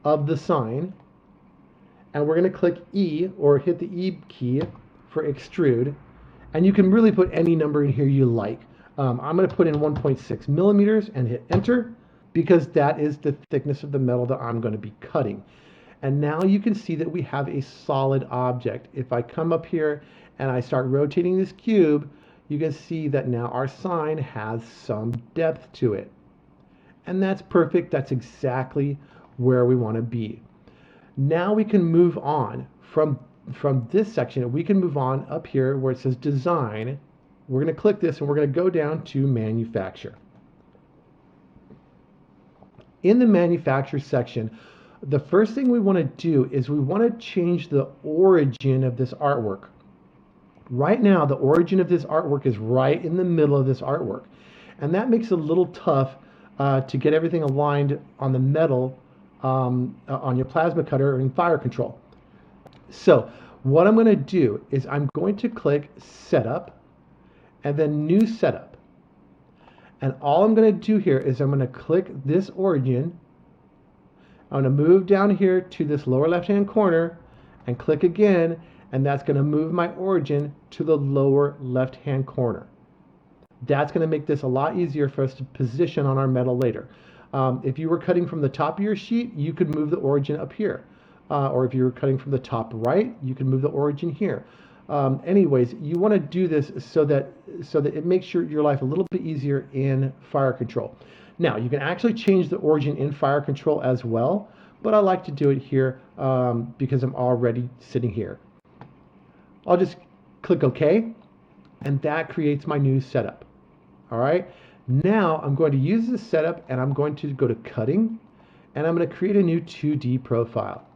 Speaker 2: of the sign, and we're going to click E, or hit the E key for extrude, and you can really put any number in here you like. I'm going to put in 1.6 millimeters and hit enter, because that is the thickness of the metal that I'm going to be cutting. And now you can see that we have a solid object. If I come up here and I start rotating this cube, you can see that now our sign has some depth to it. And that's perfect. That's exactly where we want to be. Now we can move on from this section. We can move on up here where it says design. We're going to click this and we're going to go down to manufacture. In the manufacture section, the first thing we want to do is we want to change the origin of this artwork. Right now, the origin of this artwork is right in the middle of this artwork. And that makes it a little tough to get everything aligned on the metal on your plasma cutter in fire control. So what I'm going to do is I'm going to click Setup and then New Setup. And all I'm going to do here is I'm going to click this origin. I'm going to move down here to this lower left-hand corner and click again, and that's going to move my origin to the lower left-hand corner. That's going to make this a lot easier for us to position on our metal later. If you were cutting from the top of your sheet, you could move the origin up here. Or if you were cutting from the top right, you can move the origin here. Anyways, you want to do this so that it makes your life a little bit easier in fire control. Now, you can actually change the origin in fire control as well, but I like to do it here because I'm already sitting here. I'll just click OK, and that creates my new setup. All right. Now I'm going to use this setup, and I'm going to go to cutting, and I'm going to create a new 2D profile.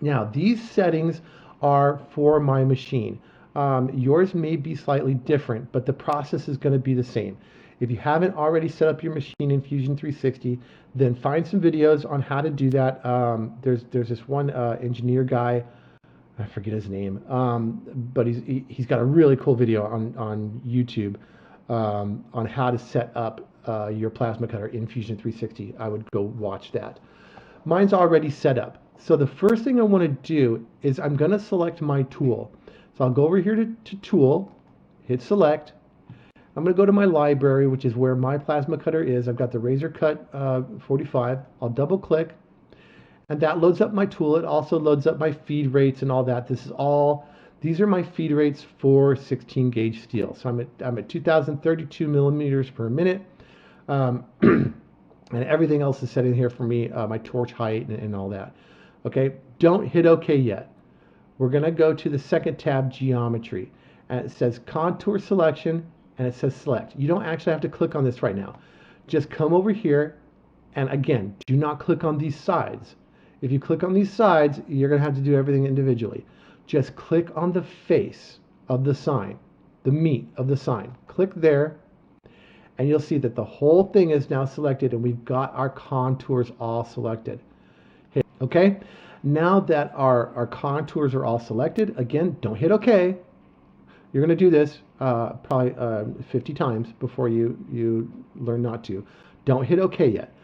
Speaker 2: Now, these settings are for my machine. Yours may be slightly different, but the process is going to be the same. If you haven't already set up your machine in Fusion 360, then find some videos on how to do that. There's this one engineer guy, I forget his name, but he's got a really cool video on YouTube on how to set up your plasma cutter in Fusion 360. I would go watch that. Mine's already set up. So the first thing I want to do is I'm going to select my tool. So I'll go over here to Tool, hit Select. I'm going to go to my library, which is where my plasma cutter is. I've got the Razorcut 45. I'll double click, and that loads up my tool. It also loads up my feed rates and all that. These are my feed rates for 16 gauge steel. So I'm at 2,032 millimeters per minute. And everything else is set in here for me, my torch height and all that. Okay, don't hit OK yet. We're going to go to the second tab, Geometry, and it says Contour Selection, and it says Select. You don't actually have to click on this right now. Just come over here, and again, do not click on these sides. If you click on these sides, you're going to have to do everything individually. Just click on the face of the sign, the meat of the sign. Click there, and you'll see that the whole thing is now selected, and we've got our contours all selected. Okay, now that our contours are all selected, again, don't hit OK. You're going to do this probably 50 times before you learn not to. Don't hit OK yet.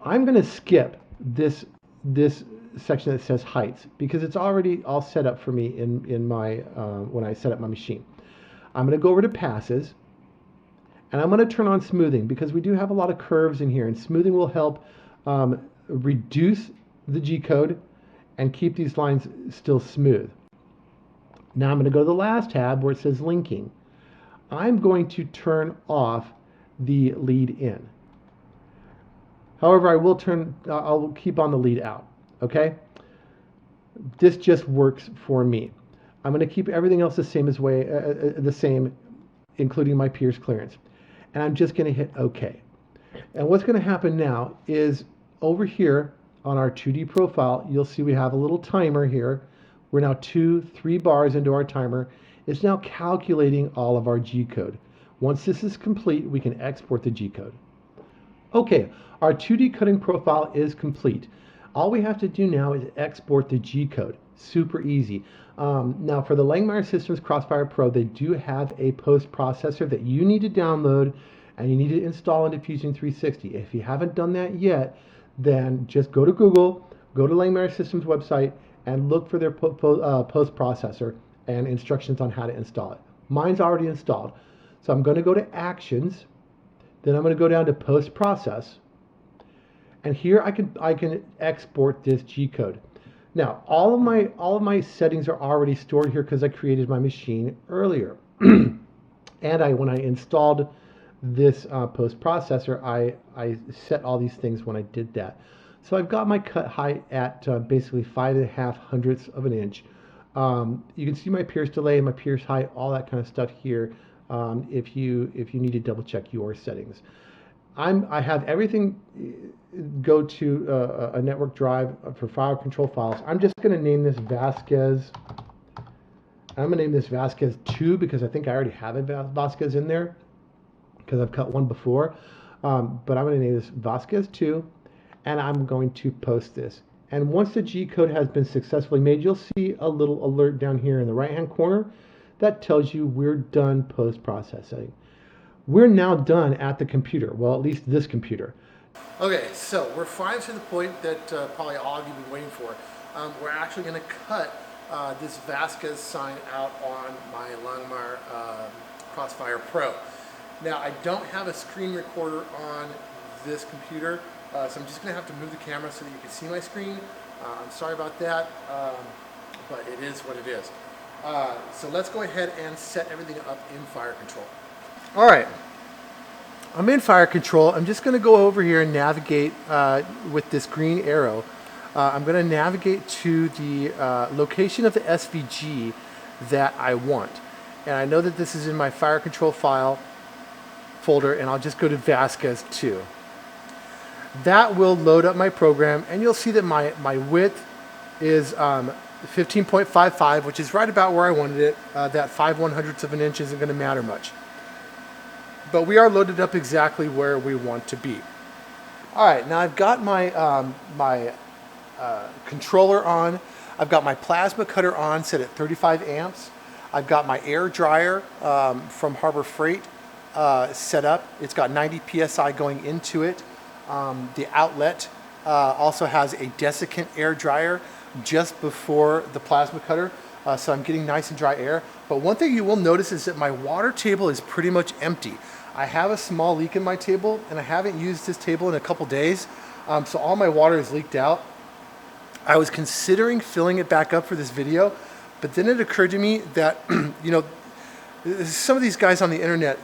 Speaker 2: I'm going to skip this section that says heights because it's already all set up for me in my when I set up my machine. I'm going to go over to passes, and I'm going to turn on smoothing because we do have a lot of curves in here, and smoothing will help reduce the G-code and keep these lines still smooth. Now I'm going to go to the last tab where it says linking. I'm going to turn off the lead in. However, I'll keep on the lead out, okay? This just works for me. I'm going to keep everything else the same, including my pierce clearance. And I'm just going to hit OK. And what's going to happen now is over here on our 2D profile, you'll see we have a little timer here. We're now 3 bars into our timer. It's now calculating all of our G code. Once this is complete, we can export the G code. Okay, our 2D cutting profile is complete. All we have to do now is export the G code. Super easy. Now for the Langmuir Systems Crossfire Pro, they do have a post processor that you need to download and you need to install into Fusion 360. If you haven't done that yet, then just go to Google, go to Langmuir Systems website, and look for their post processor and instructions on how to install it. Mine's already installed. So I'm going to go to Actions, then I'm going to go down to Post Process, and here I can export this G code. Now all of my settings are already stored here because I created my machine earlier. And when I installed this post processor, I set all these things when I did that. So I've got my cut height at basically 5.5 hundredths of an inch. You can see my pierce delay, my pierce height, all that kind of stuff here. If you need to double check your settings, I have everything go to a network drive for file control files. I'm just going to name this Vasquez. I'm going to name this Vasquez 2 because I think I already have a Vasquez in there because I've cut one before. But I'm going to name this Vasquez 2, and I'm going to post this. And once the G code has been successfully made, you'll see a little alert down here in the right-hand corner that tells you we're done post-processing. We're now done at the computer, well, at least this computer.
Speaker 1: Okay, so we're finally to the point that probably all of you have been waiting for. We're actually going to cut this Vasquez sign out on my Langmuir Crossfire Pro. Now, I don't have a screen recorder on this computer, so I'm just going to have to move the camera so that you can see my screen. I'm sorry about that, but it is what it is. So let's go ahead and set everything up in Fire Control. All right, I'm in Fire Control. I'm just going to go over here and navigate with this green arrow. I'm going to navigate to the location of the SVG that I want. And I know that this is in my Fire Control file folder, and I'll just go to Vasquez 2. That will load up my program, and you'll see that my width is 15.55, which is right about where I wanted it. That 5/100ths of an inch isn't going to matter much. But we are loaded up exactly where we want to be. All right, now I've got my controller on. I've got my plasma cutter on, set at 35 amps. I've got my air dryer from Harbor Freight set up. It's got 90 PSI going into it. The outlet also has a dessicant air dryer just before the plasma cutter. So I'm getting nice and dry air. But one thing you will notice is that my water table is pretty much empty. I have a small leak in my table, and I haven't used this table in a couple days. So all my water is leaked out. I was considering filling it back up for this video, but then it occurred to me that, you know, some of these guys on the internet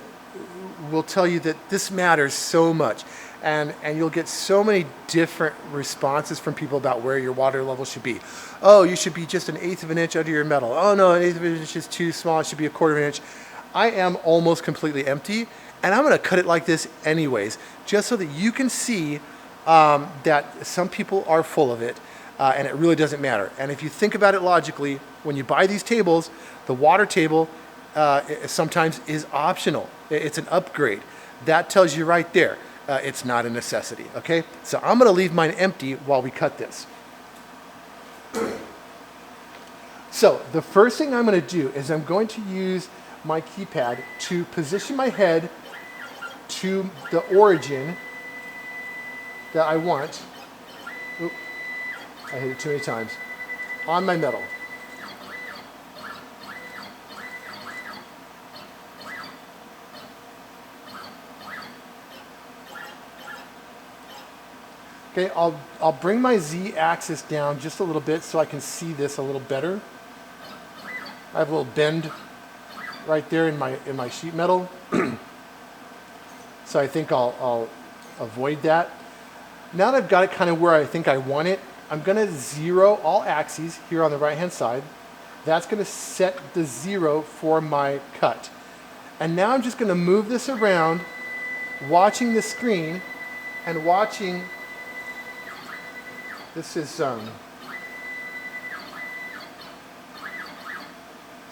Speaker 1: will tell you that this matters so much. And you'll get so many different responses from people about where your water level should be. Oh, you should be just 1/8 of an inch under your metal. Oh no, 1/8 of an inch is too small, it should be 1/4 of an inch. I am almost completely empty, and I'm gonna cut it like this anyways, just so that you can see that some people are full of it, and it really doesn't matter. And if you think about it logically, when you buy these tables, the water table sometimes is optional. It's an upgrade. That tells you right there. It's not a necessity, okay? So I'm gonna leave mine empty while we cut this. So the first thing I'm gonna do is I'm going to use my keypad to position my head to the origin that I want. Oop, I hit it too many times. On my metal. Okay, I'll bring my Z-axis down just a little bit so I can see this a little better. I have a little bend right there in my sheet metal, so I think I'll avoid that. Now that I've got it kind of where I think I want it, I'm gonna zero all axes here on the right-hand side. That's gonna set the 0 for my cut. And now I'm just gonna move this around, watching the screen and watching, this is,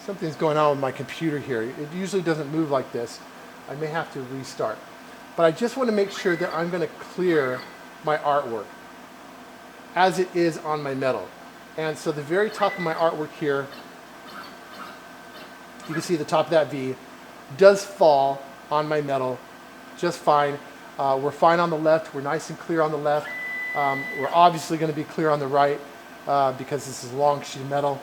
Speaker 1: something's going on with my computer here. It usually doesn't move like this. I may have to restart. But I just want to make sure that I'm going to clear my artwork as it is on my metal. And so the very top of my artwork here, you can see the top of that V, does fall on my metal just fine. We're fine on the left. We're nice and clear on the left. We're obviously going to be clear on the right because this is a long sheet of metal.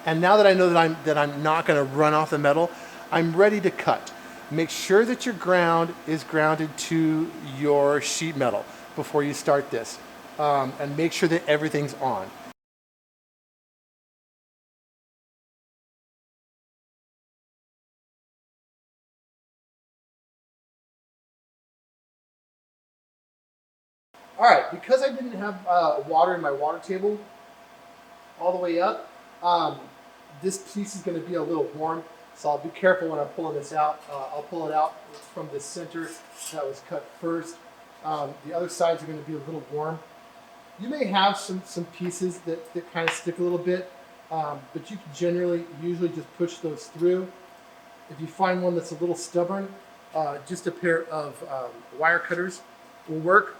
Speaker 1: And now that I know that I'm not going to run off the metal, I'm ready to cut. Make sure that your ground is grounded to your sheet metal before you start this. And make sure that everything's on. All right, because I didn't have water in my water table all the way up, this piece is going to be a little warm, so I'll be careful when I'm pulling this out. I'll pull it out from the center that was cut first. The other sides are going to be a little warm. You may have some pieces that kind of stick a little bit, but you can usually just push those through. If you find one that's a little stubborn, just a pair of wire cutters will work.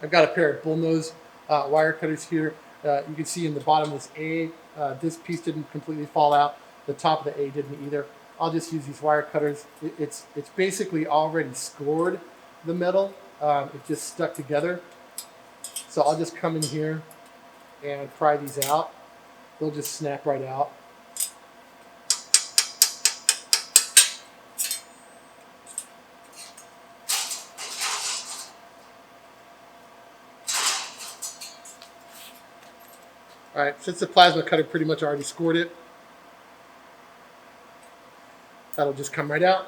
Speaker 1: I've got a pair of bullnose wire cutters here. You can see in the bottom of this A, this piece didn't completely fall out. The top of the A didn't either. I'll just use these wire cutters. It's basically already scored the metal. It just stuck together. So I'll just come in here and pry these out. They'll just snap right out. All right, since the plasma cutter pretty much already scored it, that'll just come right out.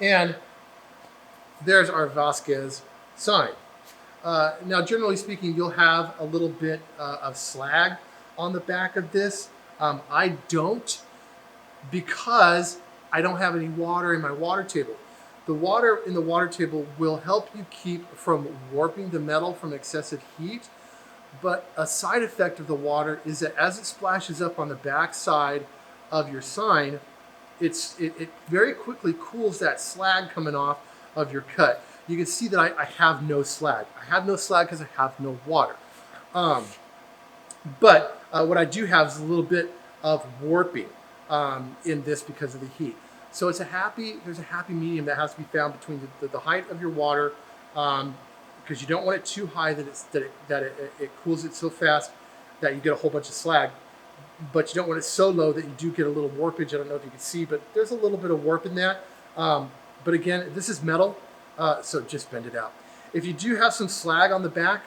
Speaker 1: And there's our Vasquez sign. Now, generally speaking, you'll have a little bit of slag on the back of this. I don't, because I don't have any water in my water table. The water in the water table will help you keep from warping the metal from excessive heat. But a side effect of the water is that as it splashes up on the back side of your sign, it very quickly cools that slag coming off of your cut. You can see that I have no slag. I have no slag because I have no water. But what I do have is a little bit of warping in this because of the heat. So there's a happy medium that has to be found between the height of your water, because you don't want it too high that it cools it so fast that you get a whole bunch of slag. But you don't want it so low that you do get a little warpage. I don't know if you can see, but there's a little bit of warp in that. But again, this is metal, so just bend it out. If you do have some slag on the back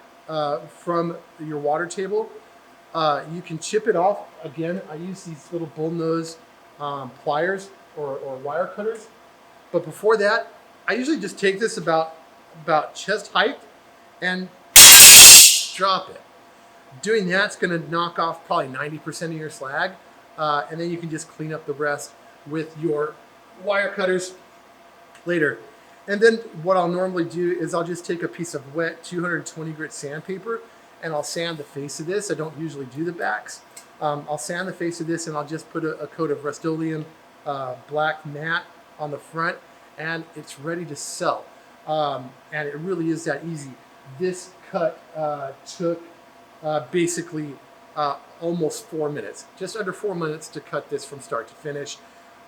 Speaker 1: from your water table, you can chip it off. Again, I use these little bullnose pliers or wire cutters. But before that, I usually just take this about chest height and drop it. Doing that's going to knock off probably 90% of your slag, and then you can just clean up the rest with your wire cutters later. And then what I'll normally do is I'll just take a piece of wet 220 grit sandpaper and I'll sand the face of this. I don't usually do the backs. I'll sand the face of this and I'll just put a coat of Rust-Oleum black matte on the front, and it's ready to sell. And it really is that easy. This cut took basically almost 4 minutes, just under 4 minutes to cut this from start to finish.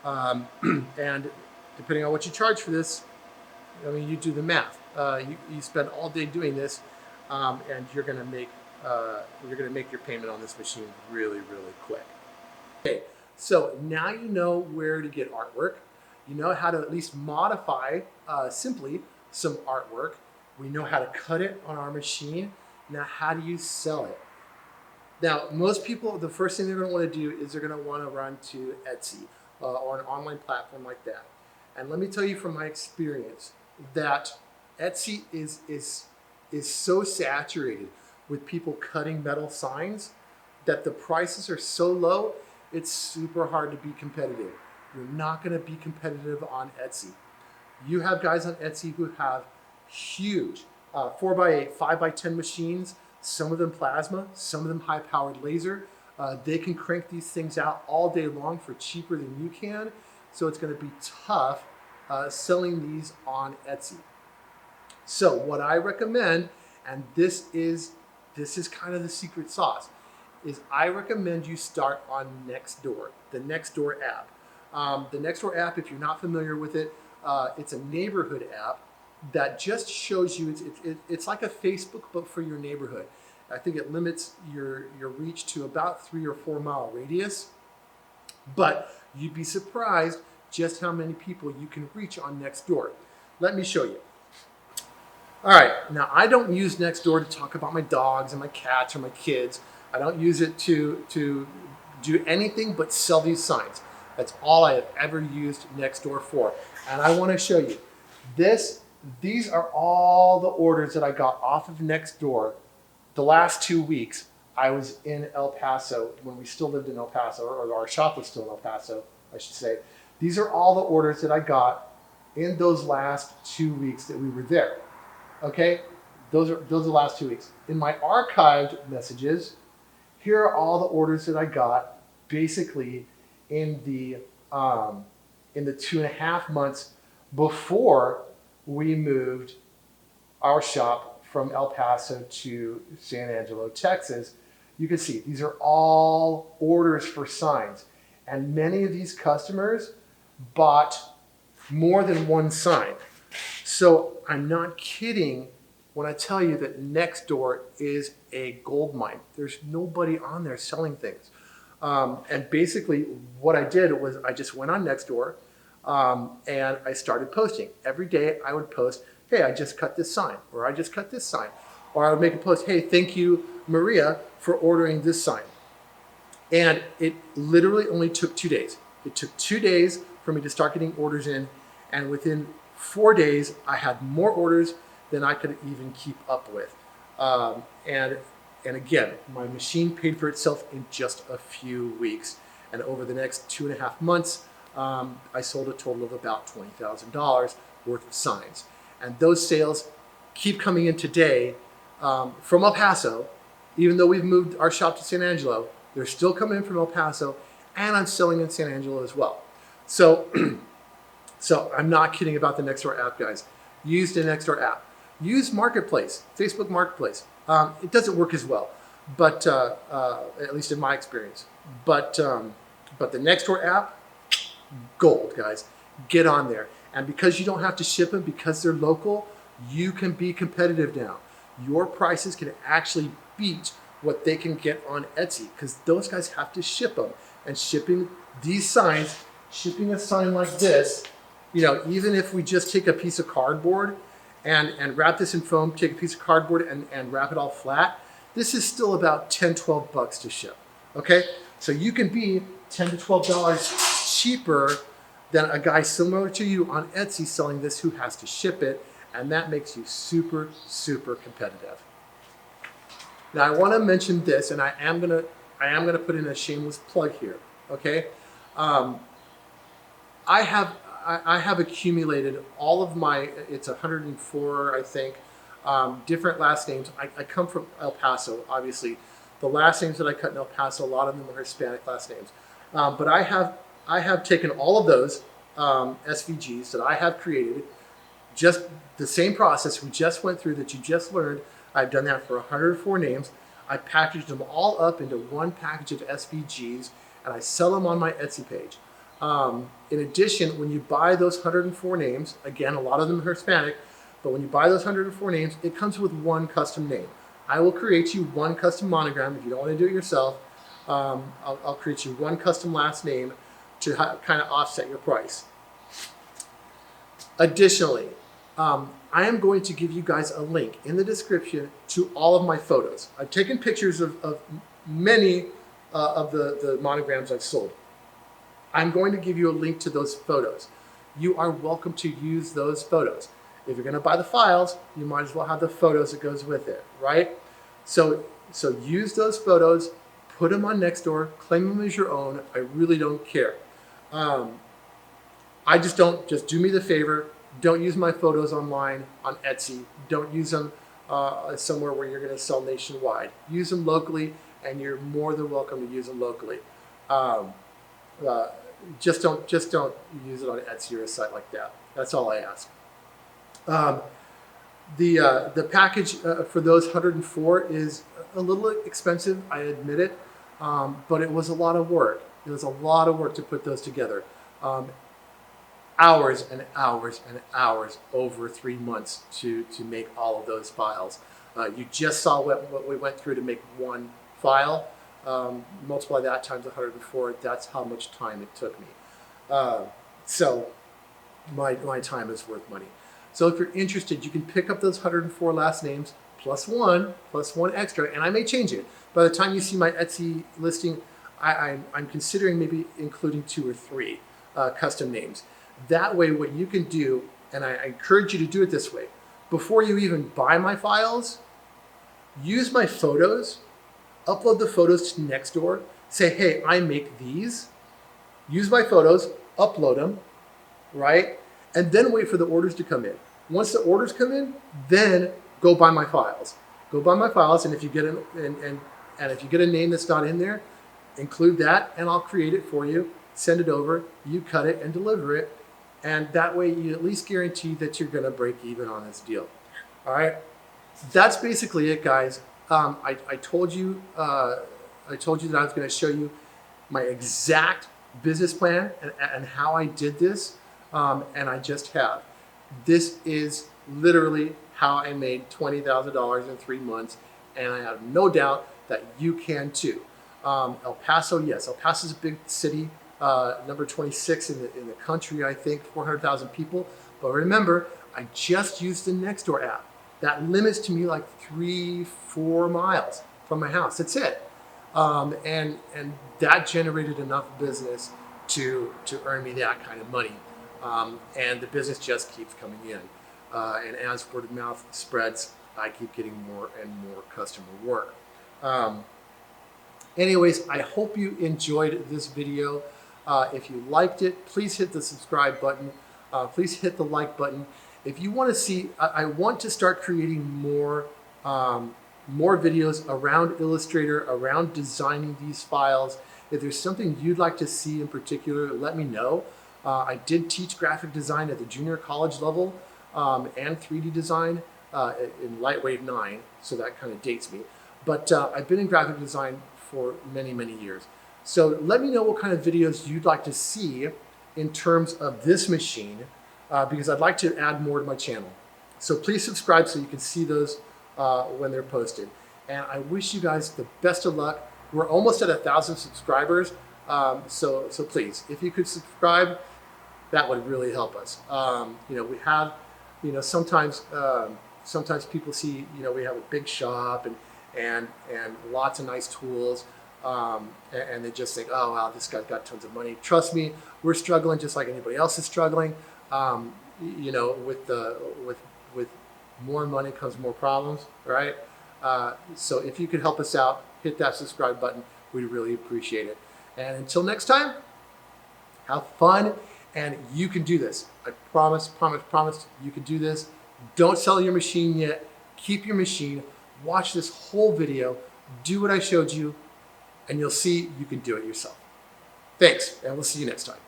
Speaker 1: And depending on what you charge for this, I mean, you do the math. You spend all day doing this, and you're gonna make your payment on this machine really, really quick. Okay, so now you know where to get artwork. You know how to at least modify simply some artwork. We know how to cut it on our machine. Now, how do you sell it? Now, most people, the first thing they're going to want to do is they're going to want to run to Etsy or an online platform like that. And let me tell you from my experience that Etsy is so saturated with people cutting metal signs that the prices are so low, it's super hard to be competitive. You're not going to be competitive on Etsy. You have guys on Etsy who have huge 4x8, 5x10 machines, some of them plasma, some of them high-powered laser. They can crank these things out all day long for cheaper than you can. So it's going to be tough selling these on Etsy. So what I recommend, and this is kind of the secret sauce, is I recommend you start on Nextdoor, the Nextdoor app. The Nextdoor app, if you're not familiar with it, it's a neighborhood app that just shows you, it's like a Facebook, but for your neighborhood. I think it limits your reach to about 3 or 4 mile radius, but you'd be surprised just how many people you can reach on Nextdoor. Let me show you. All right, now I don't use Nextdoor to talk about my dogs and my cats or my kids. I don't use it to do anything but sell these signs. That's all I have ever used Nextdoor for. And I want to show you these are all the orders that I got off of Nextdoor the last 2 weeks. I was in El Paso when we still lived in El Paso, or our shop was still in El Paso, I should say. These are all the orders that I got in those last 2 weeks that we were there. Okay, those are the last 2 weeks. In my archived messages, here are all the orders that I got basically in the 2.5 months before we moved our shop from El Paso to San Angelo, Texas. You can see these are all orders for signs, and many of these customers bought more than one sign. So I'm not kidding when I tell you that Nextdoor is a gold mine. There's nobody on there selling things. And basically what I did was I just went on Nextdoor and I started posting. Every day I would post, hey, I just cut this sign, or I just cut this sign. Or I would make a post, hey, thank you, Maria, for ordering this sign. And it literally only took 2 days. It took 2 days for me to start getting orders in. And within 4 days, I had more orders than I could even keep up with. And again, my machine paid for itself in just a few weeks. And over the next 2.5 months, I sold a total of about $20,000 worth of signs. And those sales keep coming in today from El Paso. Even though we've moved our shop to San Angelo, they're still coming in from El Paso, and I'm selling in San Angelo as well. So, so I'm not kidding about the Nextdoor app, guys. Use the Nextdoor app. Use Marketplace, Facebook Marketplace. It doesn't work as well, but at least in my experience. But the Nextdoor app, gold, guys. Get on there. And because you don't have to ship them, because they're local, you can be competitive now. Your prices can actually beat what they can get on Etsy, because those guys have to ship them. And shipping these signs, shipping a sign like this, you know, even if we just take a piece of cardboard and wrap this in foam, take a piece of cardboard and wrap it all flat, this is still about $10, $12 to ship. Okay, so you can be $10 to $12 cheaper than a guy similar to you on Etsy selling this who has to ship it, and that makes you super, super competitive. Now I want to mention this, and I am gonna put in a shameless plug here. Okay, I have accumulated all of my, it's 104, I think, different last names. I come from El Paso, obviously. The last names that I cut in El Paso, a lot of them are Hispanic last names. But I have taken all of those SVGs that I have created, just the same process we just went through that you just learned. I've done that for 104 names. I packaged them all up into one package of SVGs, and I sell them on my Etsy page. In addition, when you buy those 104 names, again, a lot of them are Hispanic, but when you buy those 104 names, it comes with one custom name. I will create you one custom monogram. If you don't want to do it yourself, I'll create you one custom last name to kind of offset your price. Additionally, I am going to give you guys a link in the description to all of my photos. I've taken pictures of many of the monograms I've sold. I'm going to give you a link to those photos. You are welcome to use those photos. If you're going to buy the files, you might as well have the photos that goes with it, right? So use those photos, put them on Nextdoor, claim them as your own. I really don't care. I just don't, just do me the favor, don't use my photos online on Etsy. Don't use them somewhere where you're going to sell nationwide. Use them locally, and you're more than welcome to use them locally. Just don't use it on Etsy or a site like that. That's all I ask. The package for those 104 is a little expensive, I admit it, but it was a lot of work. It was a lot of work to put those together. Hours and hours and hours over 3 months to make all of those files. You just saw what we went through to make one file. Multiply that times 104, that's how much time it took me. So my time is worth money. So if you're interested, you can pick up those 104 last names plus one extra, and I may change it. By the time you see my Etsy listing, I'm considering maybe including 2 or 3 custom names. That way, what you can do, and I encourage you to do it this way, before you even buy my files, use my photos, upload the photos to Nextdoor, say, hey, I make these, use my photos, upload them, right? And then wait for the orders to come in. Once the orders come in, then go buy my files. Go buy my files, and if you get and if you get a name that's not in there, include that, and I'll create it for you, send it over, you cut it and deliver it, and that way you at least guarantee that you're going to break even on this deal. All right, that's basically it, guys. I told you that I was going to show you my exact business plan and how I did this, and I just have. This is literally how I made $20,000 in 3 months, and I have no doubt that you can too. El Paso, yes, El Paso is a big city, number 26 in the country, I think, 400,000 people. But remember, I just used the Nextdoor app. That limits to me like 3-4 miles from my house. That's it. And that generated enough business to earn me that kind of money. And the business just keeps coming in. And as word of mouth spreads, I keep getting more and more customer work. Anyways, I hope you enjoyed this video. If you liked it, please hit the subscribe button. Please hit the like button. If you want to see, I want to start creating more videos around Illustrator, around designing these files. If there's something you'd like to see in particular, let me know. I did teach graphic design at the junior college level and 3D design in Lightwave 9, so that kind of dates me. But I've been in graphic design for many, many years. So let me know what kind of videos you'd like to see in terms of this machine, because I'd like to add more to my channel. So please subscribe so you can see those when they're posted. And I wish you guys the best of luck. We're almost at 1,000 subscribers. So please, if you could subscribe, that would really help us. We have, sometimes people see, we have a big shop and lots of nice tools, and they just think, oh wow, this guy's got tons of money. Trust me, we're struggling just like anybody else is struggling. With more money comes more problems, right? So if you could help us out, hit that subscribe button. We'd really appreciate it. And until next time, have fun, and you can do this. I promise, you can do this. Don't sell your machine yet. Keep your machine. Watch this whole video. Do what I showed you, and you'll see you can do it yourself. Thanks, and we'll see you next time.